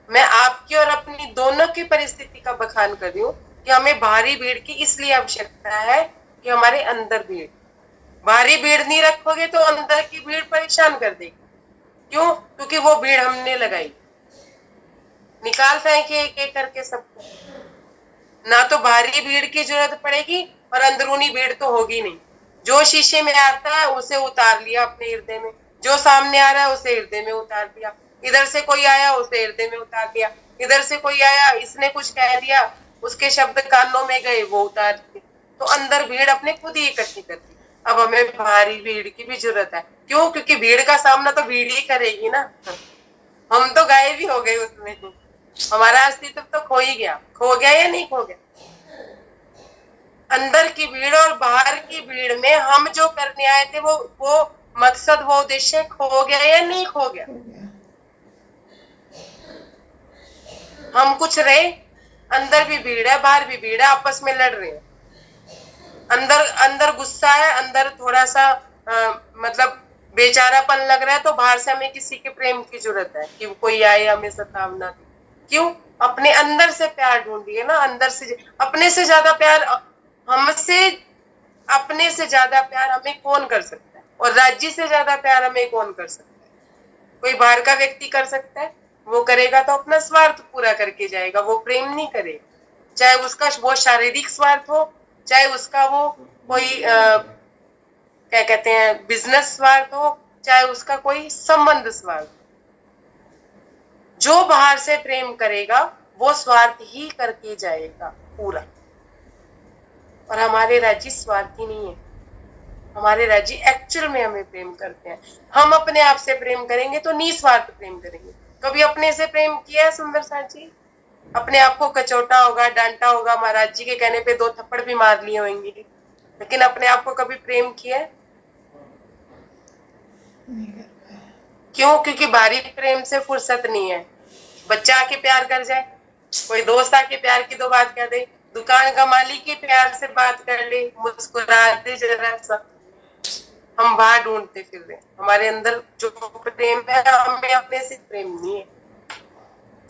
मैं आपकी और अपनी दोनों की परिस्थिति का बखान कर रही हूँ कि हमें भारी भीड़ की इसलिए आवश्यकता है कि हमारे अंदर भीड़। भारी भीड़ नहीं रखोगे तो अंदर की भीड़ परेशान कर देगी। क्यों? क्योंकि वो भीड़ हमने लगाई। निकाल फेंके एक एक करके सबको। ना तो भारी भीड़ की जरूरत पड़ेगी और अंदरूनी भीड़ तो होगी नहीं। जो शीशे में आता है उसे उतार लिया अपने हृदय में, जो सामने आ रहा है उसे हृदय में उतार दिया। इधर से कोई आया उसे हृदय में उतार दिया, इधर से कोई आया इसने कुछ कह दिया, उसके शब्द कानों में गए वो उतार दिए। तो अंदर भीड़ अपने खुद ही इकट्ठी करती। अब हमें भारी भीड़ की भी जरूरत है। क्यों? क्योंकि भीड़ का सामना तो भीड़ ही करेगी ना। हम तो गायब ही हो गए उसमें, हमारा अस्तित्व तो खो ही गया। खो गया या नहीं खो गया? अंदर की भीड़ और बाहर की भीड़ में हम जो करने आए थे वो मकसद, वो उद्देश्य खो गया या नहीं खो गया? हम कुछ रहे, अंदर भी भीड़ है बाहर भी भीड़ है, आपस में लड़ रहे हैं। अंदर गुस्सा है, अंदर थोड़ा सा मतलब बेचारापन लग रहा है, तो बाहर से हमें किसी के प्रेम की जरूरत है कि कोई आए हमें सतावना दे। क्यों? अपने अंदर से प्यार ढूंढिए ना। अंदर से अपने से ज्यादा प्यार हमसे, अपने से ज्यादा प्यार हमें कौन कर सकता है? और राज्य से ज्यादा प्यार हमें कौन कर सकता है? कोई बाहर का व्यक्ति कर सकता है? वो करेगा तो अपना स्वार्थ पूरा करके जाएगा, वो प्रेम नहीं करेगा। चाहे उसका वो शारीरिक स्वार्थ हो, चाहे उसका वो कोई क्या कहते हैं बिजनेस स्वार्थ हो, चाहे उसका कोई संबंध स्वार्थ। जो बाहर से प्रेम करेगा वो स्वार्थ ही करके जाएगा पूरा। और हमारे राजी स्वार्थी नहीं है, हमारे राजी एक्चुअल में हमें प्रेम करते हैं। हम अपने आप से प्रेम करेंगे तो निस्वार्थ प्रेम करेंगे। कभी अपने से प्रेम किया है सुंदर साथ जी? अपने आप को कचोटा होगा, डांटा होगा, महाराज जी के कहने पे 2 थप्पड़ भी मार लिए होंगे, लेकिन अपने आप को कभी प्रेम किया है? क्यों? क्योंकि बाहरी प्रेम से फुर्सत नहीं है। बच्चा आके प्यार कर जाए, कोई दोस्त आके प्यार की 2 बात कह दे, दुकान का मालिक ही प्यार से बात कर ले, मुस्कुरा दे जरा सा, हम बाहर ढूंढते फिर रहे। हमारे अंदर जो प्रेम है, हमें अपने से प्रेम नहीं है।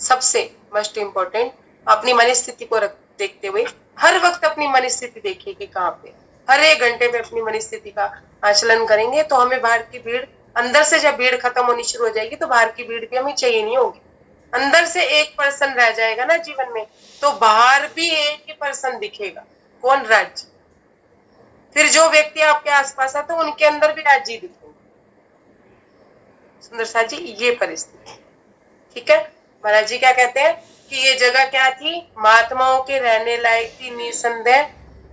सबसे मोस्ट इम्पोर्टेंट अपनी मनस्थिति को देखते हुए हर वक्त अपनी मनस्थिति देखिए कि कहाँ पे। हर 1 घंटे में अपनी मनस्थिति का आचलन करेंगे तो हमें बाहर की भीड़, अंदर से जब भीड़ खत्म होनी शुरू हो जाएगी तो बाहर की भीड़ भी हमें चाहिए नहीं होगी। अंदर से एक पर्सन रह जाएगा ना जीवन में, तो बाहर भी एक ही पर्सन दिखेगा। कौन? राज। फिर जो व्यक्ति आपके आसपास है तो उनके अंदर भी राज जी दिखेंगे। सुंदर साथ जी, ये परिस्थिति, ठीक है। महाराज जी क्या कहते हैं कि ये जगह क्या थी? महात्माओं के रहने लायक थी निसंदेह।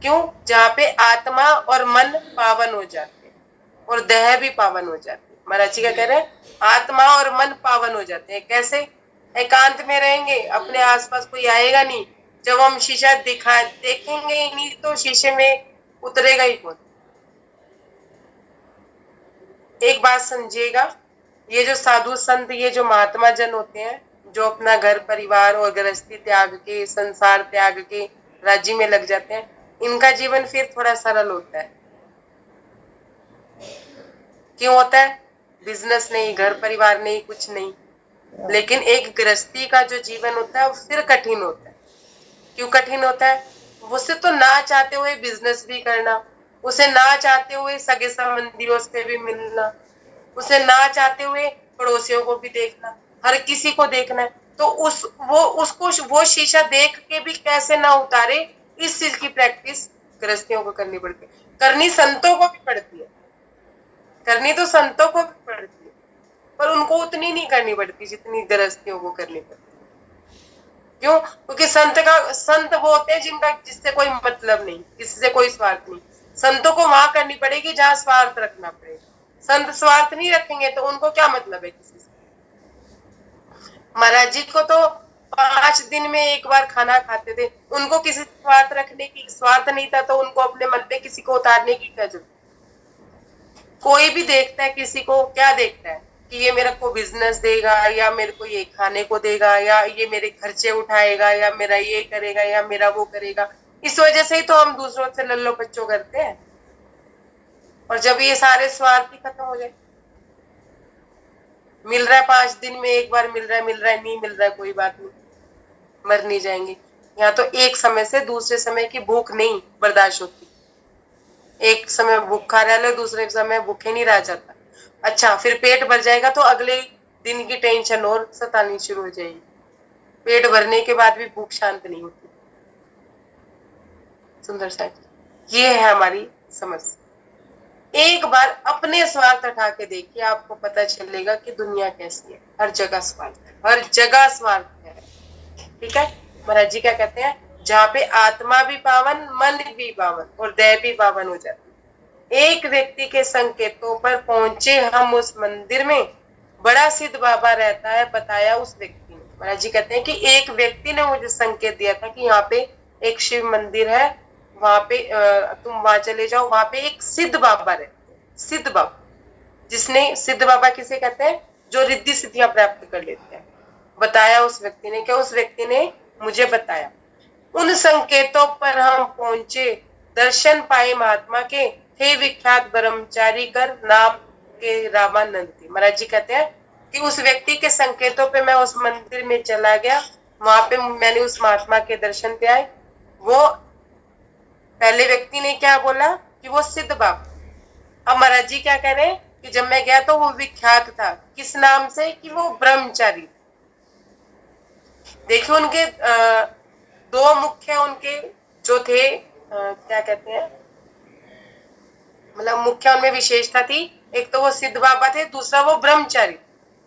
क्यों? जहाँ पे आत्मा और मन पावन हो जाते हैं और देह भी पावन हो जाती है। महाराज जी क्या कह रहे हैं? आत्मा और मन पावन हो जाते हैं। कैसे? एकांत में रहेंगे, अपने आसपास कोई आएगा नहीं। जब हम शीशा देखेंगे ही नहीं तो शीशे में उतरेगा ही कौन? एक बात समझिएगा, ये जो साधु संत, ये जो महात्मा जन होते हैं, जो अपना घर परिवार और गृहस्थी त्याग के, संसार त्याग के राज्य में लग जाते हैं, इनका जीवन फिर थोड़ा सरल होता है। क्यों होता है? बिजनेस नहीं, घर परिवार नहीं, कुछ नहीं। लेकिन एक गृहस्थी का जो जीवन होता है वो फिर कठिन होता है। क्यों कठिन होता है? उसे तो ना चाहते हुए बिजनेस भी करना, उसे ना चाहते हुए सगे संबंधियों से भी मिलना, उसे ना चाहते हुए पड़ोसियों को भी देखना, हर किसी को देखना है। तो उसको वो शीशा देख के भी कैसे ना उतारे, इस चीज की प्रैक्टिस गृहस्थियों को करनी पड़ती है। करनी संतों को भी पड़ती है, करनी तो संतों को भी पड़ती है, पर उनको उतनी नहीं करनी पड़ती जितनी गृहस्थियों को करनी पड़ती है। क्यों? क्योंकि संत वो होते हैं जिससे कोई मतलब नहीं, किसी से कोई स्वार्थ नहीं। संतों को वहां करनी पड़ेगी जहां स्वार्थ रखना पड़ेगा। संत स्वार्थ नहीं रखेंगे तो उनको क्या मतलब है किसी से। महाराज जी को तो 5 दिन में 1 बार खाना खाते थे, उनको किसी स्वार्थ रखने की स्वार्थ नहीं था, तो उनको अपने मन पे किसी को उतारने की क्या जरूरत। कोई भी देखता है किसी को, क्या देखता है कि ये मेरे को बिजनेस देगा, या मेरे को ये खाने को देगा, या ये मेरे खर्चे उठाएगा, या मेरा ये करेगा, या मेरा वो करेगा। इस वजह से ही तो हम दूसरों से लल्लो बच्चों करते हैं। और जब ये सारे स्वार्थ ही खत्म हो जाए, मिल रहा है 5 दिन में 1 बार मिल रहा है, नहीं मिल रहा है, कोई बात नहीं, मर नहीं जाएंगे। यहाँ तो एक समय से दूसरे समय की भूख नहीं बर्दाश्त होती। एक समय भूखा रह लो, दूसरे समय भूखे नहीं रह जाता। अच्छा, फिर पेट भर जाएगा तो अगले दिन की टेंशन और सतानी शुरू हो जाएगी। पेट भरने के बाद भी भूख शांत नहीं होती। सुंदर साहब, ये है हमारी समस्या। एक बार अपने स्वार्थ उठा के देखिए, आपको पता चलेगा कि दुनिया कैसी है। हर जगह स्वार्थ है, हर जगह स्वार्थ है। ठीक है। महाराज जी क्या कहते हैं? जहाँ पे आत्मा भी पावन, मन भी पावन और देह भी पावन हो जाती है। एक व्यक्ति के संकेतों पर पहुंचे हम उस मंदिर में, बड़ा सिद्ध बाबा रहता है, बताया उस व्यक्ति ने। महाराज जी कहते हैं कि एक व्यक्ति ने मुझे संकेत दिया था कि यहाँ पे एक शिव मंदिर है, वहां पे तुम वहां चले जाओ, वहां पे एक सिद्ध बाबा रहते हैं। सिद्ध बाबा, जिसने, सिद्ध बाबा किसे कहते हैं? जो रिद्धि सिद्धियां प्राप्त कर लेते हैं। बताया उस व्यक्ति ने, क्या उस व्यक्ति ने मुझे बताया। उन संकेतों पर हम पहुंचे, दर्शन पाए महात्मा के, थे विख्यात ब्रह्मचारी कर नाम के रामानंद। महाराज जी कहते हैं कि उस व्यक्ति के संकेतों पे मैं उस मंदिर में चला गया, वहां पे मैंने उस महात्मा के दर्शन पे आए। वो पहले व्यक्ति ने क्या बोला कि वो सिद्ध बाबा। अब महाराज जी क्या कह रहे हैं कि जब मैं गया तो वो विख्यात था, किस नाम से? कि वो ब्रह्मचारी। देखिए उनके दो मुख्य उनके जो थे क्या कहते हैं, मतलब मुख्य उनमें विशेषता थी। एक तो वो सिद्ध बाबा थे, दूसरा वो ब्रह्मचारी।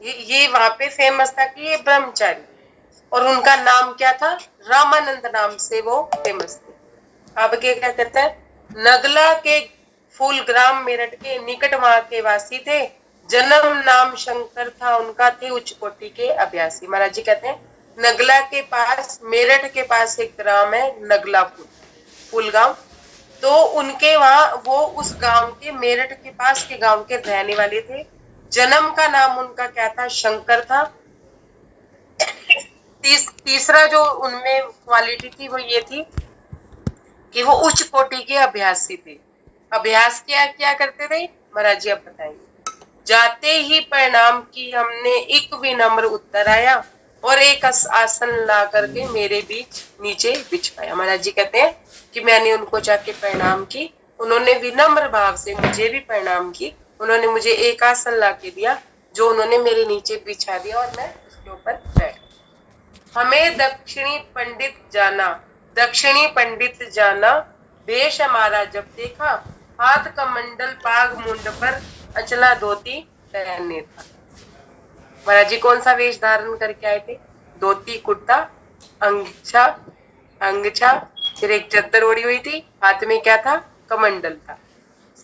ये वहां पे फेमस था कि ये ब्रह्मचारी, और उनका नाम क्या था, रामानंद नाम से वो फेमस थे। अब क्या कहते हैं, नगला के फूल ग्राम मेरठ के निकट वहां के वासी थे। जन्म नाम शंकर था उनका, थे उच्च कोटि के अभ्यासी। महाराज जी कहते हैं नगला के पास, मेरठ के पास एक ग्राम है नगला फूल गांव, तो उनके वहां वो उस गांव के, मेरठ के पास के गांव के रहने वाले थे। जन्म का नाम उनका क्या था, शंकर था। तीसरा जो उनमें क्वालिटी थी वो ये थी कि वो उच्च कोटि के अभ्यासी थे। अभ्यास क्या क्या करते थे, महाराज जी आप बताएंगे। जाते ही परिणाम की हमने एक विनम्र उत्तर आया, और एक आसन ला करके मेरे बीच नीचे बिछाया। महाराज जी कहते हैं कि मैंने उनको जाके प्रणाम की, उन्होंने विनम्र भाव से मुझे भी प्रणाम की, उन्होंने मुझे एक आसन ला के दिया जो उन्होंने मेरे नीचे बिछा दिया, और मैं उसके ऊपर बैठ। हमें दक्षिणी पंडित जाना, वेश हमारा जब देखा, हाथ कमंडल पाग मुंड पर, अचला धोती पहने था। महाराज जी कौन सा वेश धारण करके आए थे, धोती कुर्ता, अंगछा, फिर एक चद्दर ओढ़ी हुई थी, हाथ में क्या था, कमंडल था।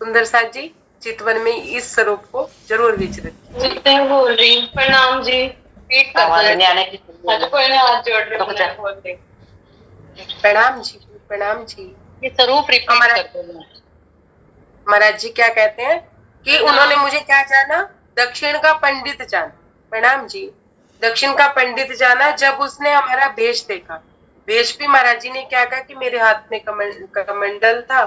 सुंदर साथ जी चितवन में इस स्वरूप को जरूर विचरित। जितने बोल रही प्रणाम जी, पीठ कर कोई ना, हाथ जोड़ रहे बोल रही प्रणाम जी, प्रणाम जी। ये स्वरूप रिपीट कर दो। महाराज जी क्या कहते हैं कि उन्होंने मुझे क्या जाना, दक्षिण का पंडित जाना। प्रणाम जी, दक्षिण का पंडित जाना। जब उसने हमारा वेश देखा, वेश भी महाराज जी ने क्या कहा कि मेरे हाथ में कमंडल था,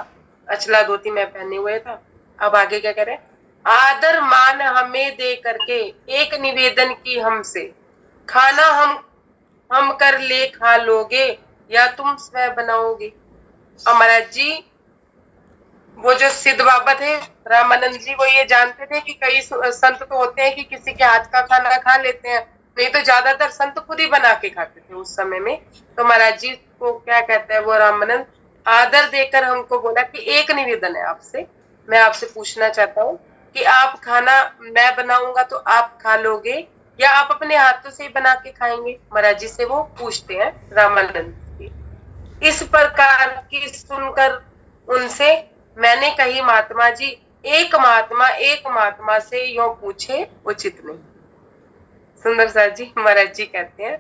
अचला धोती मैं पहने हुए था। अब आगे क्या कह रहे हैं, आदर मान हमें दे करके एक निवेदन की हमसे, खाना हम कर ले खा लोगे या तुम स्वयं बनाओगे। और महाराज जी वो जो सिद्ध बाबा थे रामानंद जी, वो ये जानते थे कि कई संत तो होते हैं कि किसी के हाथ का खाना खा लेते हैं, नहीं तो ज्यादातर संत खुद ही बना के खाते थे उस समय में। तो महाराज जी को क्या कहता है वो रामानंद, आदर देकर हमको बोला कि एक निवेदन है आपसे, मैं आपसे पूछना चाहता हूँ कि आप खाना मैं बनाऊंगा तो आप खा लोगे या आप अपने हाथों से ही बना के खाएंगे। महाराज जी से वो पूछते हैं रामानंद जी। इस प्रकार की सुनकर उनसे मैंने कही, महात्मा जी एक महात्मा से यो पूछे उचित नहीं। सुंदर साथ जी महाराज जी कहते हैं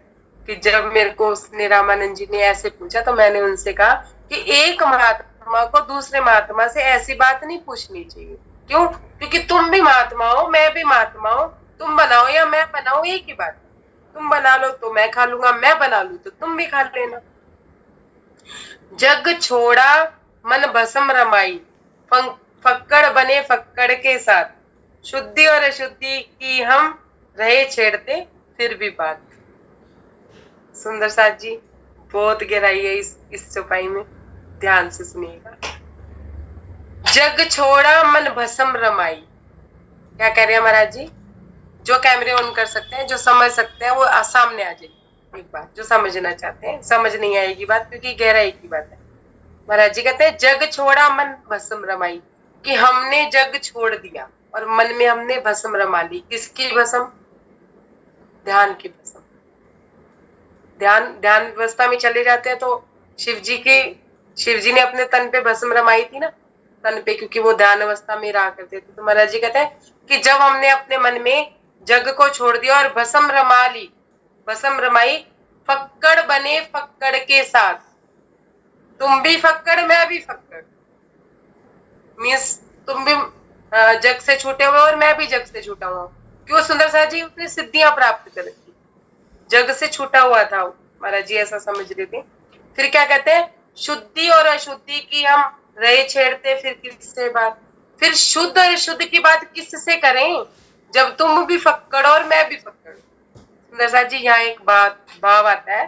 कि जब मेरे को उसने, रामानंद जी ने ऐसे पूछा, तो मैंने उनसे कहा कि एक महात्मा को दूसरे महात्मा से ऐसी बात नहीं पूछनी चाहिए। क्यों, क्योंकि तुम भी महात्मा हो, मैं भी महात्मा हूं, तुम बनाओ या मैं बनाऊं एक ही बात। तुम बना लो तो मैं खा लूंगा, मैं बना लू तो तुम भी खा लेना। जग छोड़ा मन भस्म रमाई, फक्कड़ बने फक्कड़ के साथ, शुद्धि और अशुद्धि की हम रहे छेड़ते फिर भी बात। सुंदर साथ जी बहुत गहराई है इस चौपाई में, ध्यान से सुनिएगा। जग छोड़ा मन भस्म रमाई, क्या कह रहे हैं महाराज जी, जो कैमरे ऑन कर सकते हैं, जो समझ सकते हैं वो सामने आ जाए एक बार, जो समझना चाहते हैं। समझ नहीं आएगी बात क्योंकि गहराई की बात है। महाराज जी कहते हैं जग छोड़ा मन भस्म रमाई, कि हमने जग छोड़ दिया और मन में हमने भस्म रमा ली। किसकी भस्म, ध्यान की भस्म। ध्यान अवस्था में चले जाते हैं तो शिव जी ने अपने तन पे भस्म रमाई थी ना, तन पे, क्योंकि वो ध्यान अवस्था में रहा करते थे। तो महाराज जी कहते हैं कि जब हमने अपने मन में जग को छोड़ दिया और भस्म रमा ली, भस्म रमाई, फक्कड़ बने फक्कड़ के साथ, तुम भी फक्कड़ मैं भी फक्कड़, मीन्स तुम भी जग से छूटे हुए और मैं भी जग से छूटा हुआ। क्यों, सुंदर साथ जी उसने सिद्धियां प्राप्त कर रखी, जग से छूटा हुआ था महाराज जी, ऐसा समझ रहे थे। फिर क्या कहते हैं, शुद्धि और अशुद्धि की हम रहे छेड़ते फिर किससे बात। फिर शुद्ध और शुद्ध की बात किससे करें जब तुम भी फक्कड़ और मैं भी फक्कड़। सुंदर साथ जी यहाँ एक भाव आता है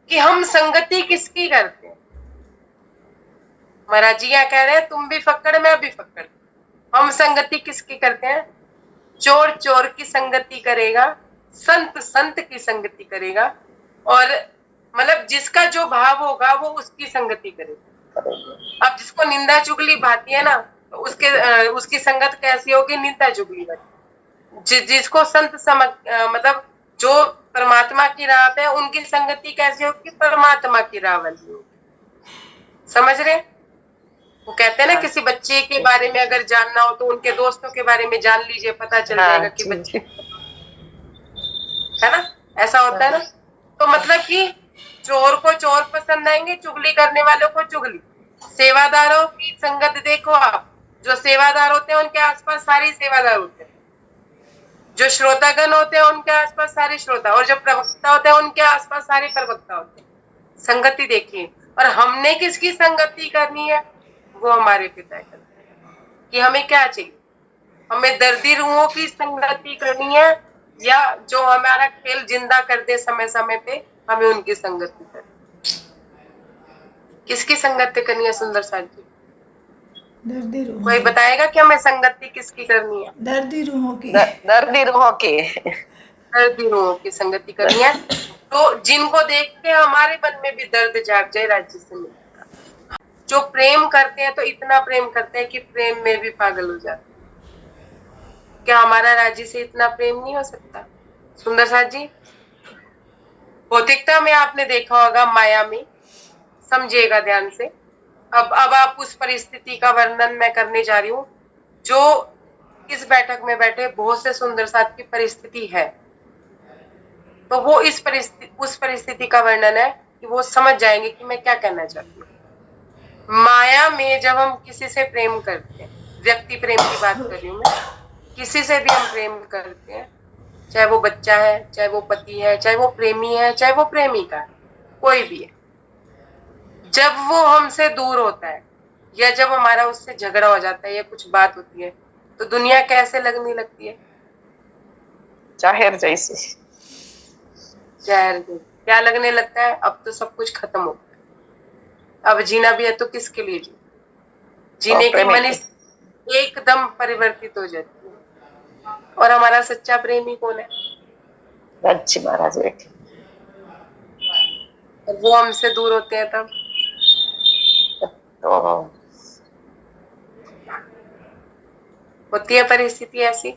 कि हम संगति किसकी करते हैं। महाराज जी यहाँ कह रहे हैं तुम भी फक्कड़ मैं भी फक्कड़, हम संगति किसकी करते हैं, चोर चोर की संगति करेगा, संत संत की संगति करेगा, और मतलब जिसका जो भाव होगा वो उसकी संगति करेगा। अब जिसको निंदा चुगली भाती है ना, तो उसकी संगत कैसी होगी? निंदा चुगली वाली। जिसको संत मतलब जो परमात्मा की राह पे है, उनकी संगति कैसी होगी? परमात्मा की राह वाली होगी। समझ रहे? वो कहते हैं ना, किसी बच्चे के बारे में अगर जानना हो तो उनके दोस्तों के बारे में जान लीजिए, पता चल जाएगा कि बच्चे, है ना, ऐसा होता है ना। तो मतलब कि चोर को चोर पसंद आएंगे, चुगली करने वालों को चुगली। सेवादारों की संगत देखो आप, जो सेवादार होते हैं उनके आसपास सारे सेवादार होते हैं, जो श्रोतागण होते हैं उनके आसपास सारे श्रोता, और जो प्रवक्ता होते हैं उनके आसपास सारे प्रवक्ता होते हैं। संगति देखिए। और हमने किसकी संगति करनी है, वो हमारे पिता करते हैं कि हमें क्या चाहिए। हमें दर्दी रूहों की संगति करनी है, या जो हमारा खेल जिंदा कर दे समय समय पे, हमें उनकी संगति करनी। किसकी संगति करनी है सुंदर साथ जी? दर्दी रूहों कोई की। बताएगा कि हमें संगति किसकी करनी है? दर्दी रूहों की। दर्दी रूहों की। दर्दी रूहों की संगति करनी है, तो जिनको देख के हमारे मन में भी दर्द जाग जाए, राज्य से मिलेगा। जो प्रेम करते हैं तो इतना प्रेम करते हैं कि प्रेम में भी पागल हो जाते हैं। क्या हमारा राज्य से इतना प्रेम नहीं हो सकता सुंदर साथ जी? भौतिकता में आपने देखा होगा, माया में, समझिएगा ध्यान से। अब आप उस परिस्थिति का वर्णन मैं करने जा रही हूँ जो इस बैठक में बैठे बहुत से सुंदर साथ की परिस्थिति है। तो वो उस परिस्थिति का वर्णन है कि वो समझ जाएंगे कि मैं क्या कहना चाहती हूँ। माया में जब हम किसी से प्रेम करते हैं, व्यक्ति प्रेम की बात कर रही हूँ मैं, किसी से भी हम प्रेम करते हैं, चाहे वो बच्चा है, चाहे वो पति है, चाहे वो प्रेमी है, चाहे वो प्रेमिका है, कोई भी है। जब वो हमसे दूर होता है, या जब हमारा उससे झगड़ा हो जाता है, या कुछ बात होती है, तो दुनिया कैसे लगने लगती है? जहर जैसी। जहर जैसी। क्या लगने लगता है? अब तो सब कुछ खत्म हो गया, अब जीना भी है तो किसके लिए जीने की मन एकदम परिवर्तित हो जाती है। और हमारा सच्चा प्रेमी कौन है? राज्य महाराज बैठे। और वो हमसे दूर होते हैं तब तो होती है परिस्थिति ऐसी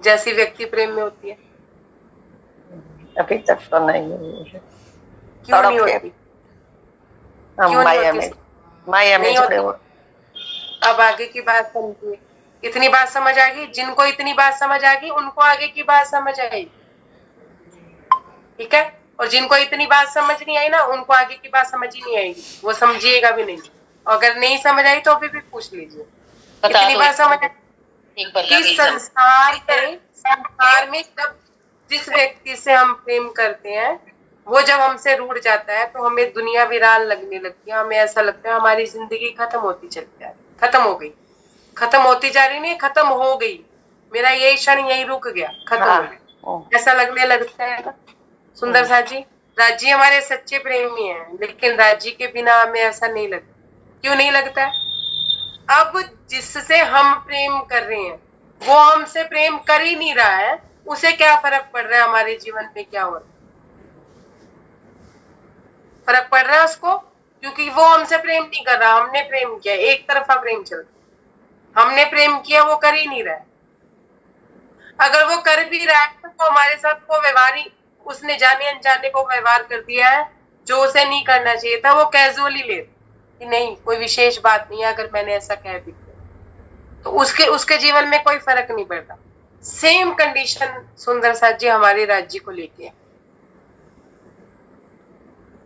जैसी व्यक्ति प्रेम में होती है। अभी तक तो नहीं हुई है। क्यों नहीं होती? हम माया में जुड़े हुए। अब आगे की बात समझिए। इतनी बात समझ आ गई? जिनको इतनी बात समझ आ गई उनको आगे की बात समझ आएगी, ठीक है? और जिनको इतनी बात समझ नहीं आई ना, उनको आगे की बात समझ ही नहीं आएगी, वो समझिएगा भी नहीं। अगर नहीं समझ आई तो अभी भी पूछ लीजिए। इतनी बात समझ कि संसार में जब जिस व्यक्ति से हम प्रेम करते हैं, वो जब हमसे रूठ जाता है तो हमें दुनिया वीरान लगने लगती है। हमें ऐसा लगता है हमारी जिंदगी खत्म होती चली जा रही, खत्म हो गई, खत्म होती जा रही, नहीं खत्म हो गई, मेरा यही क्षण यही रुक गया, खत्म हो गया, ऐसा लगने लगता है ना सुंदर साथ जी? राज्य हमारे सच्चे प्रेमी हैं, लेकिन राज्य के बिना हमें ऐसा नहीं लगता। क्यों नहीं लगता है? अब जिससे हम प्रेम कर रहे हैं वो हमसे प्रेम कर ही नहीं रहा है, उसे क्या फर्क पड़ रहा है हमारे जीवन में क्या हो रहा है? फर्क पड़ रहा है उसको, क्योंकि वो हमसे प्रेम नहीं कर रहा, हमने प्रेम किया, एक तरफा प्रेम चल रहा। हमने प्रेम किया, वो कर ही नहीं रहा है। अगर वो कर भी रहा है तो हमारे साथ वो व्यवहार ही, उसने जाने अनजाने को व्यवहार कर दिया है जो उसे नहीं करना चाहिए था। वो कैजुअली ले कि नहीं, कोई विशेष बात नहीं है, अगर मैंने ऐसा कह दिया तो उसके जीवन में कोई फर्क नहीं पड़ता। सेम कंडीशन सुंदर साथ जी हमारे राज्य को लेके,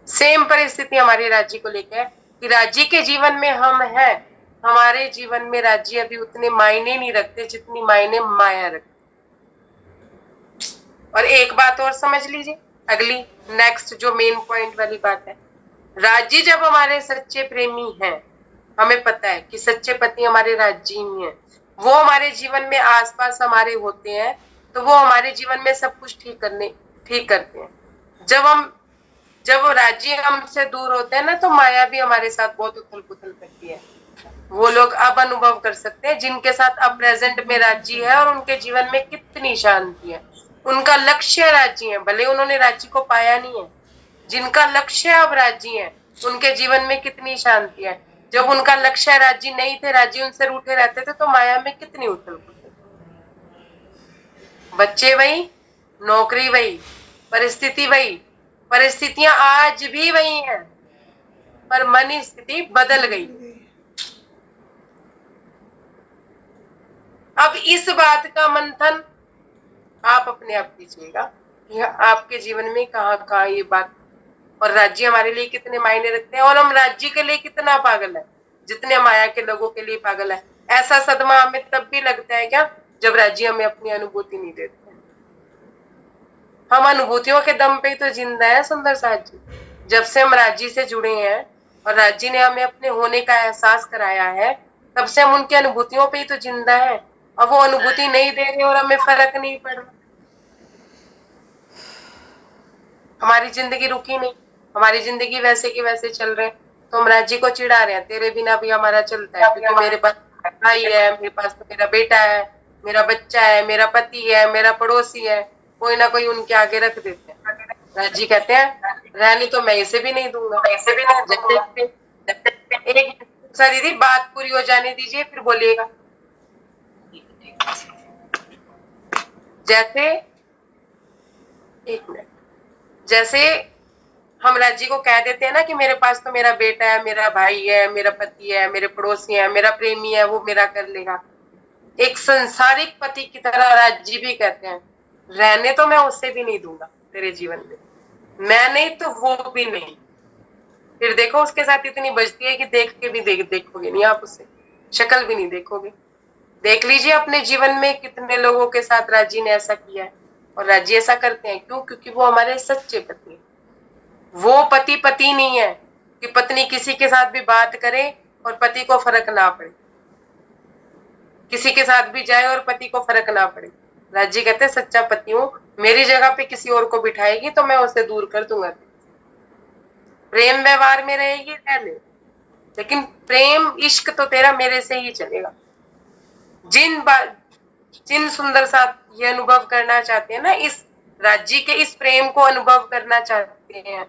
सेम परिस्थिति हमारे राज्य को लेके है कि राज्य के जीवन में हम हैं, हमारे जीवन में राज्य अभी उतने मायने नहीं रखते जितनी मायने माया रखते। और एक बात और समझ लीजिए, अगली नेक्स्ट जो मेन पॉइंट वाली बात है, राज्य जब हमारे सच्चे प्रेमी हैं, हमें पता है कि सच्चे पति हमारे राज्य ही हैं, वो हमारे जीवन में आसपास हमारे होते हैं, तो वो हमारे जीवन में सब कुछ ठीक करते हैं। जब राज्य हमसे दूर होते हैं ना, तो माया भी हमारे साथ बहुत उथल पुथल करती है। वो लोग अब अनुभव कर सकते हैं जिनके साथ अब प्रेजेंट में राज्य है और उनके जीवन में कितनी शांति है। उनका लक्ष्य राज्य है, भले उन्होंने राज्य को पाया नहीं है, जिनका लक्ष्य अब राज्य है, उनके जीवन में कितनी शांति है। जब उनका लक्ष्य राज्य नहीं थे, राज्य उनसे रूठे रहते थे, तो माया में कितनी उथल पुथल। बच्चे वही, नौकरी वही, परिस्थिति वही, परिस्थितियां आज भी वही हैं, पर मन स्थिति बदल गई। अब इस बात का मंथन आप अपने आप कीजिएगा कि आपके जीवन में कहाँ कहाँ ये बात, और राज्य हमारे लिए कितने मायने रखते हैं, और हम राज्य के लिए कितना पागल है, जितने माया के लोगों के लिए पागल है। ऐसा सदमा हमें तब भी लगता है क्या, जब राज्य हमें अपनी अनुभूति नहीं देते। हम अनुभूतियों के दम पे ही तो जिंदा है सुंदर साथ जी। जब से हम राज्य से जुड़े हैं और राज्य ने हमें अपने होने का एहसास कराया है, तब से हम उनकी अनुभूतियों पे ही तो जिंदा है। अब वो अनुभूति नहीं दे रहे और हमें फर्क नहीं पड़ रहा। हमारी जिंदगी रुकी नहीं, हमारी जिंदगी वैसे की वैसे चल रहे, तो हम राज्य को चिढ़ा रहे हैं, तेरे बिना भी हमारा चलता है, क्योंकि मेरे पास भाई है, मेरे पास तो मेरा बेटा है, मेरा बच्चा है, मेरा पति है, मेरा पड़ोसी है, कोई ना कोई उनके आगे रख देते हैं। राज्य कहते हैं रहने तो मैं इसे भी नहीं दूंगा, ऐसे भी नहीं। एक दीदी बात पूरी हो जाने दीजिए, फिर बोलिएगा। जैसे एक मिनट, जैसे हम राज्य को कह देते हैं ना कि मेरे पास तो मेरा बेटा है, मेरा भाई है, मेरा पति है, मेरे पड़ोसी है, मेरा प्रेमी है, वो मेरा कर लेगा। एक संसारिक पति की तरह राज्य भी कहते हैं रहने तो मैं उससे भी नहीं दूंगा तेरे जीवन में, मैं नहीं तो वो भी नहीं। फिर देखो उसके साथ इतनी बजती है कि देख के भी देखोगे नहीं, आप उससे शक्ल भी नहीं देखोगे। देख लीजिए अपने जीवन में कितने लोगों के साथ राज्य ने ऐसा किया है, और राज्य ऐसा करते हैं क्यों, क्योंकि वो हमारे सच्चे पति हैं। वो पति पति नहीं है कि पत्नी किसी के साथ भी बात करे और पति को फर्क ना पड़े, किसी के साथ भी जाए और पति को फर्क ना पड़े। राज्य कहते सच्चा पति हूं, मेरी जगह पे किसी और को बिठाएगी तो मैं उसे दूर कर दूंगा। प्रेम व्यवहार में रहेगी रह ले, लेकिन प्रेम इश्क तो तेरा मेरे से ही चलेगा। जिन सुंदर साथ ये अनुभव करना चाहते हैं ना, इस राज्य के इस प्रेम को अनुभव करना चाहते हैं,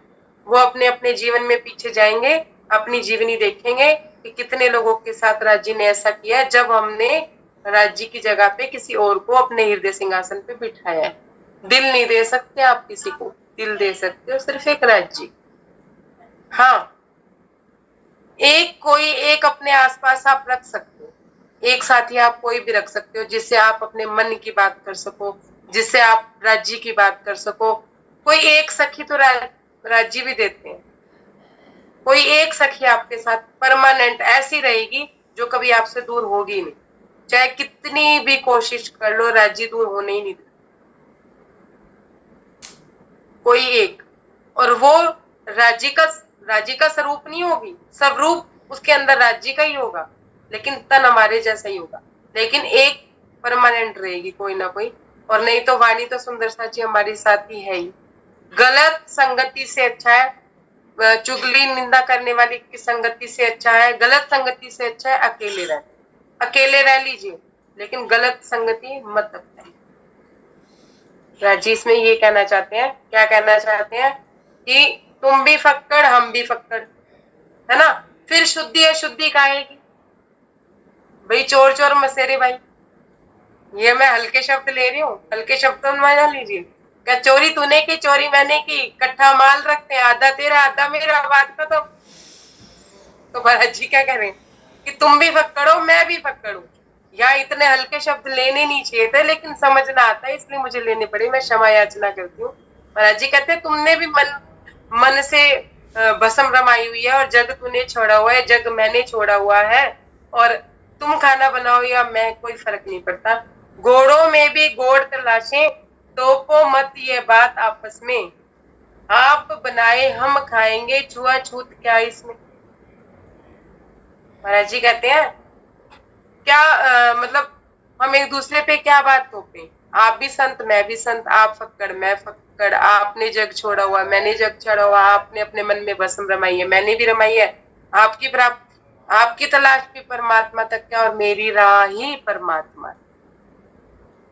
वो अपने अपने जीवन में पीछे जाएंगे, अपनी जीवनी देखेंगे कि कितने लोगों के साथ राज्य ने ऐसा किया है, जब हमने राज्य की जगह पे किसी और को अपने हृदय सिंहासन पे बिठाया है। दिल नहीं दे सकते आप किसी को, दिल दे सकते हो सिर्फ एक राज्य। हाँ, एक अपने आसपास आप रख सकते हो, एक साथी आप कोई भी रख सकते हो, जिससे आप अपने मन की बात कर सको, जिससे आप राज्य की बात कर सको। कोई एक सखी तो राज्य भी देते हैं, कोई एक सखी आपके साथ परमानेंट ऐसी रहेगी जो कभी आपसे दूर होगी नहीं, चाहे कितनी भी कोशिश कर लो, राज्य दूर होने ही नहीं देता। कोई एक, और वो राज्य का स्वरूप नहीं होगी, स्वरूप उसके अंदर राज्य का ही होगा, लेकिन तन हमारे जैसा ही होगा, लेकिन एक परमानेंट रहेगी कोई ना कोई। और नहीं तो वाणी तो सुंदर साची हमारी साथी है ही। गलत संगति से अच्छा है, चुगली निंदा करने वाली की संगति से अच्छा है, गलत संगति से अच्छा है अकेले रह लीजिए, लेकिन गलत संगति मत अपनाइए। राजी इसमें ये कहना चाहते हैं, क्या कहना चाहते हैं कि तुम भी फक्कड़ हम भी फक्कड़, है ना। फिर शुद्धि अशुद्धि काहेगी भाई, चोर चोर मसेरे भाई, ये मैं हल्के शब्द ले रही हूँ, हल्के शब्दों में मजा लीजिए। क्या चोरी तूने की, चोरी मैंने की, इकट्ठा माल रखते हैं, आधा तेरा आधा मेरा, बात का तो महाराज जी क्या कह रहे हैं कि तुम भी फक्कड़ हो मैं भी फक्कड़ हूँ। यहाँ इतने हल्के शब्द लेने नहीं चाहिए थे, लेकिन समझना आता है इसलिए मुझे लेने पड़े, मैं क्षमा याचना करती हूँ। महाराज जी कहते हैं तुमने भी मन से भस्म रमाई हुई है, और जग तूने छोड़ा हुआ है, जग मैंने छोड़ा हुआ है, और तुम खाना बनाओ या मैं, कोई फर्क नहीं पड़ता। घोड़ों में भी घोड़ तलाशें, तोपो मत ये बात आपस में, आप बनाए हम खाएंगे, छुआछूत क्या इसमें। महाराज जी कहते हैं क्या मतलब हम एक दूसरे पे क्या बात थोपे, आप भी संत मैं भी संत, आप फक्कड़ मैं फक्कड़, आपने जग छोड़ा हुआ मैंने जग छोड़ा हुआ, आपने अपने मन में भस्म रमाई है मैंने भी रमाई है, आपकी प्राप्त आपकी तलाश भी परमात्मा तक है और मेरी राह ही परमात्मा।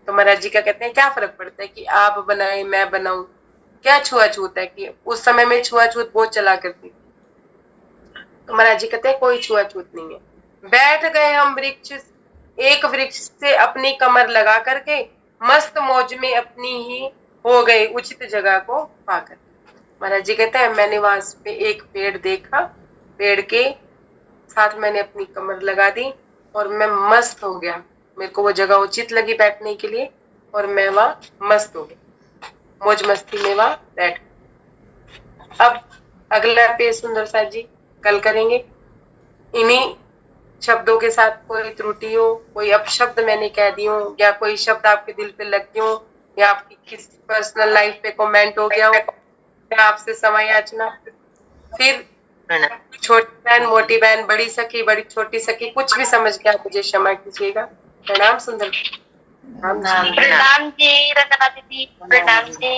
तो महाराज जी क्या कहते हैं, क्या फर्क पड़ता है कि आप बनाए मैं बनाऊं, क्या छुआछूत है कि उस समय में छुआछूत बहुत चला करती थी। तो महाराज जी कहते हैं कोई छुआछूत नहीं है। बैठ गए हम एक वृक्ष से अपनी कमर लगा करके, मस्त मौज में अपनी ही हो गए उचित जगह को पाकर। महाराज जी कहते हैं मैंने वहां पे एक पेड़ देखा, पेड़ के साथ मैंने अपनी कमर लगा दी और मैं मस्त हो गया। मेरे को वो जगह उचित लगी बैठने के लिए और मैं वहां मस्त हो गया, मौज मस्ती में वहां बैठ। अब अगला पेज सुंदर साथ जी कल करेंगे। इन्हीं शब्दों के साथ कोई त्रुटि हो, कोई अपशब्द मैंने कह दी हो, या कोई शब्द आपके दिल पे लग गया हो, या आपकी किसी पर्सनल लाइफ पे कमेंट हो गया हो, या आपसे समय याचना, फिर छोटी बहन, मोटी बहन, बड़ी सखी, बड़ी छोटी सखी, कुछ भी समझ के आप मुझे क्षमा कीजिएगा। प्रणाम सुंदर। प्रणाम जी रंजना दीदी, प्रणाम जी।